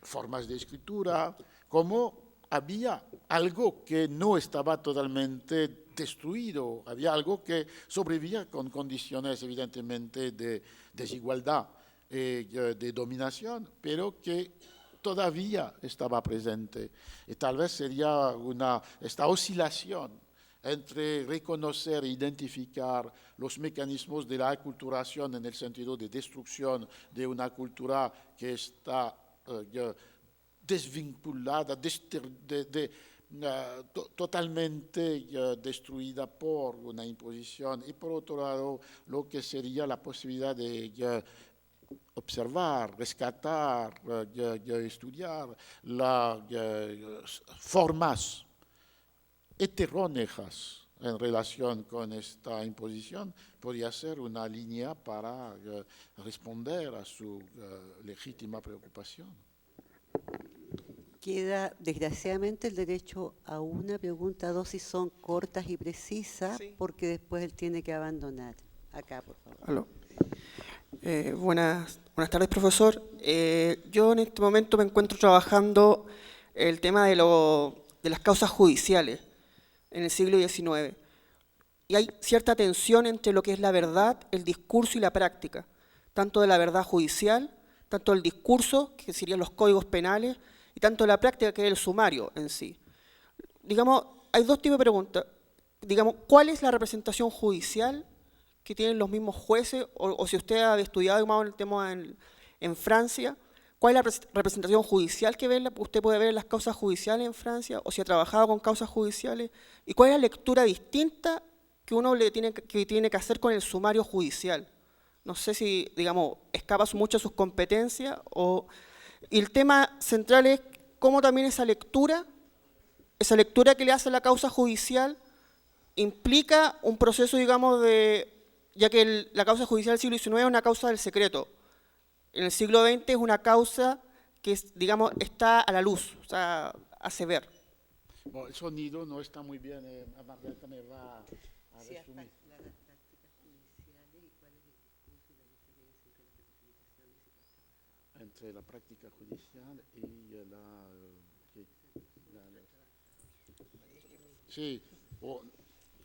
formas de escritura, como había algo que no estaba totalmente destruido, había algo que sobrevivía con condiciones evidentemente de desigualdad, de dominación, pero que todavía estaba presente. Y tal vez sería esta oscilación entre reconocer e identificar los mecanismos de la aculturación en el sentido de destrucción de una cultura que está desvinculada, totalmente destruida por una imposición, y por otro lado lo que sería la posibilidad de observar, rescatar, estudiar las formas heteróneas en relación con esta imposición, podría ser una línea para responder a su legítima preocupación. queda, desgraciadamente, el derecho a una pregunta, dos si son cortas y precisas, Sí. porque después él tiene que abandonar. Acá, por favor. Aló. Buenas tardes, profesor. Yo en este momento me encuentro trabajando el tema de las causas judiciales en el siglo XIX. Y hay cierta tensión entre lo que es la verdad, el discurso y la práctica, tanto de la verdad judicial, tanto del discurso, que serían los códigos penales, y tanto de la práctica, que es el sumario en sí. Digamos, hay dos tipos de preguntas. Digamos, ¿cuál es la representación judicial que tienen los mismos jueces? O si usted ha estudiado más el tema en Francia, ¿cuál es la representación judicial que usted puede ver en las causas judiciales en Francia? O si ha trabajado con causas judiciales. ¿Y cuál es la lectura distinta que uno tiene que hacer con el sumario judicial? No sé si, digamos, escapa mucho a sus competencias. Y el tema central es cómo también esa lectura que le hace la causa judicial implica un proceso, digamos, ya que la causa judicial del siglo XIX es una causa del secreto. En el siglo XX es una causa que, digamos, está a la luz, o sea, hace ver. Bueno, el sonido no está muy bien. Margarita me va a resumir. Entre la práctica judicial y sí,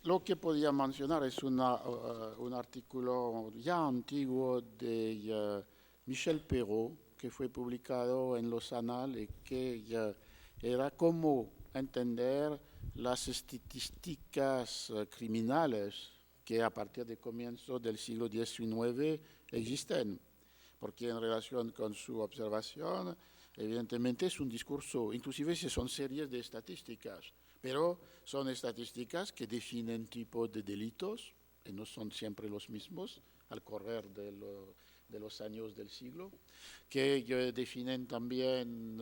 lo que podía mencionar es un artículo ya antiguo de Michel Perrault, que fue publicado en los Annales, que era cómo entender las estadísticas criminales que a partir del comienzo del siglo XIX existen. Porque en relación con su observación, evidentemente es un discurso, inclusive si son series de estadísticas, pero son estadísticas que definen tipos de delitos, y no son siempre los mismos al correr de los años del siglo, que definen también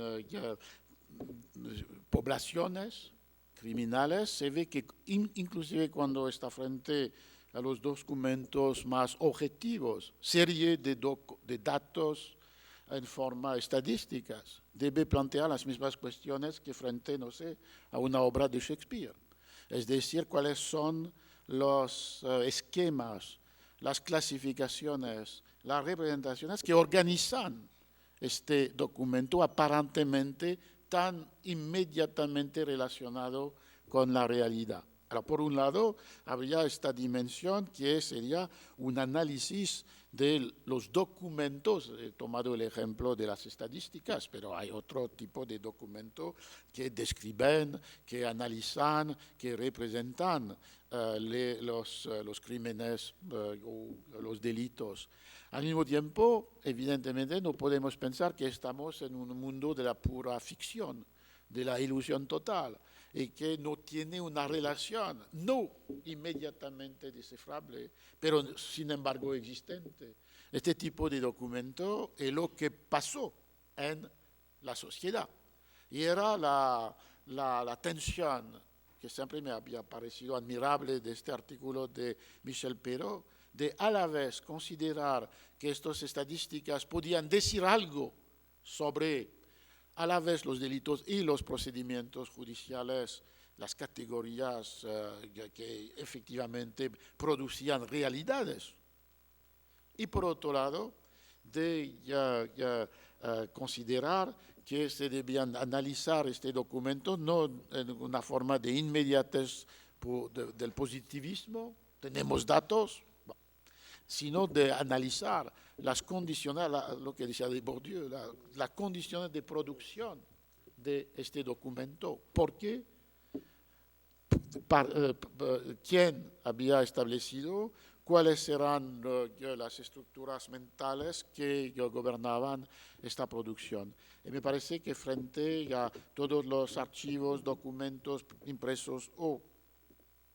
poblaciones criminales. Se ve que inclusive cuando está frente a los documentos más objetivos, serie de datos en forma estadísticas, debe plantear las mismas cuestiones que frente, no sé, a una obra de Shakespeare. Es decir, cuáles son los esquemas, las clasificaciones, las representaciones que organizan este documento aparentemente tan inmediatamente relacionado con la realidad. Ahora, por un lado, habría esta dimensión que sería un análisis de los documentos. He tomado el ejemplo de las estadísticas, pero hay otro tipo de documentos que describen, que analizan, que representan los crímenes o los delitos. Al mismo tiempo, evidentemente, no podemos pensar que estamos en un mundo de la pura ficción, de la ilusión total, y que no tiene una relación, no inmediatamente descifrable, pero sin embargo existente. Este tipo de documento es lo que pasó en la sociedad. Y era la tensión que siempre me había parecido admirable de este artículo de Michel Perrault, de a la vez considerar que estas estadísticas podían decir algo sobre a la vez los delitos y los procedimientos judiciales, las categorías que efectivamente producían realidades. Y por otro lado, de considerar que se debían analizar este documento no en una forma de inmediatez del positivismo, tenemos datos, sino de analizar las condiciones, lo que decía de Bourdieu, las condiciones de producción de este documento. ¿Por qué? ¿Quién había establecido? ¿Cuáles eran las estructuras mentales que gobernaban esta producción? Y me parece que frente a todos los archivos, documentos impresos o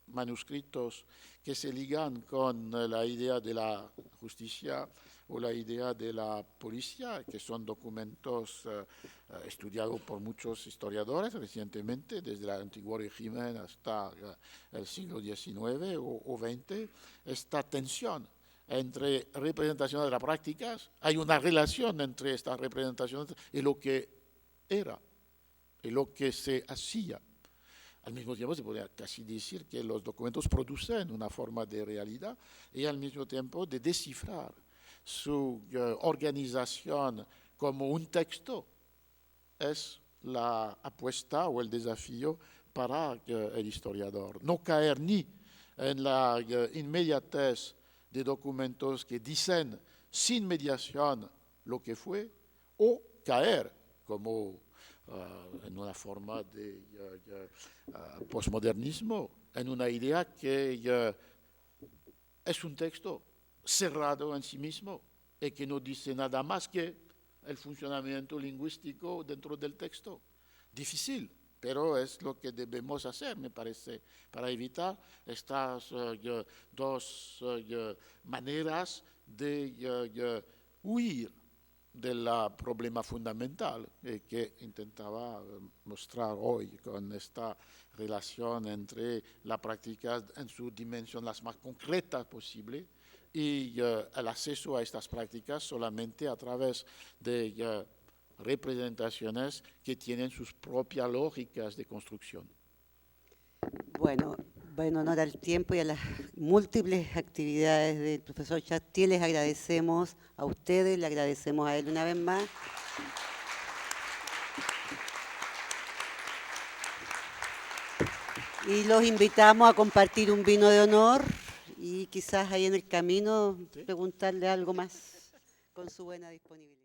manuscritos que se ligan con la idea de la justicia o la idea de la policía, que son documentos estudiados por muchos historiadores recientemente, desde el antiguo régimen hasta el siglo XIX o XX, esta tensión entre representaciones de las prácticas, hay una relación entre estas representaciones y lo que era y lo que se hacía. Al mismo tiempo se podría casi decir que los documentos producen una forma de realidad y al mismo tiempo de descifrar su organización como un texto. Es la apuesta o el desafío para el historiador. No caer ni en la inmediatez de documentos que dicen sin mediación lo que fue, o caer como en una forma de posmodernismo, en una idea que es un texto cerrado en sí mismo y que no dice nada más que el funcionamiento lingüístico dentro del texto. Difícil, pero es lo que debemos hacer, me parece, para evitar estas dos maneras de huir del problema fundamental que intentaba mostrar hoy con esta relación entre la práctica en su dimensión las más concretas posible y el acceso a estas prácticas solamente a través de representaciones que tienen sus propias lógicas de construcción. Bueno, va en honor al tiempo y a las múltiples actividades del profesor Chartier, les agradecemos a ustedes, le agradecemos a él una vez más. Y los invitamos a compartir un vino de honor y quizás ahí en el camino preguntarle algo más con su buena disponibilidad.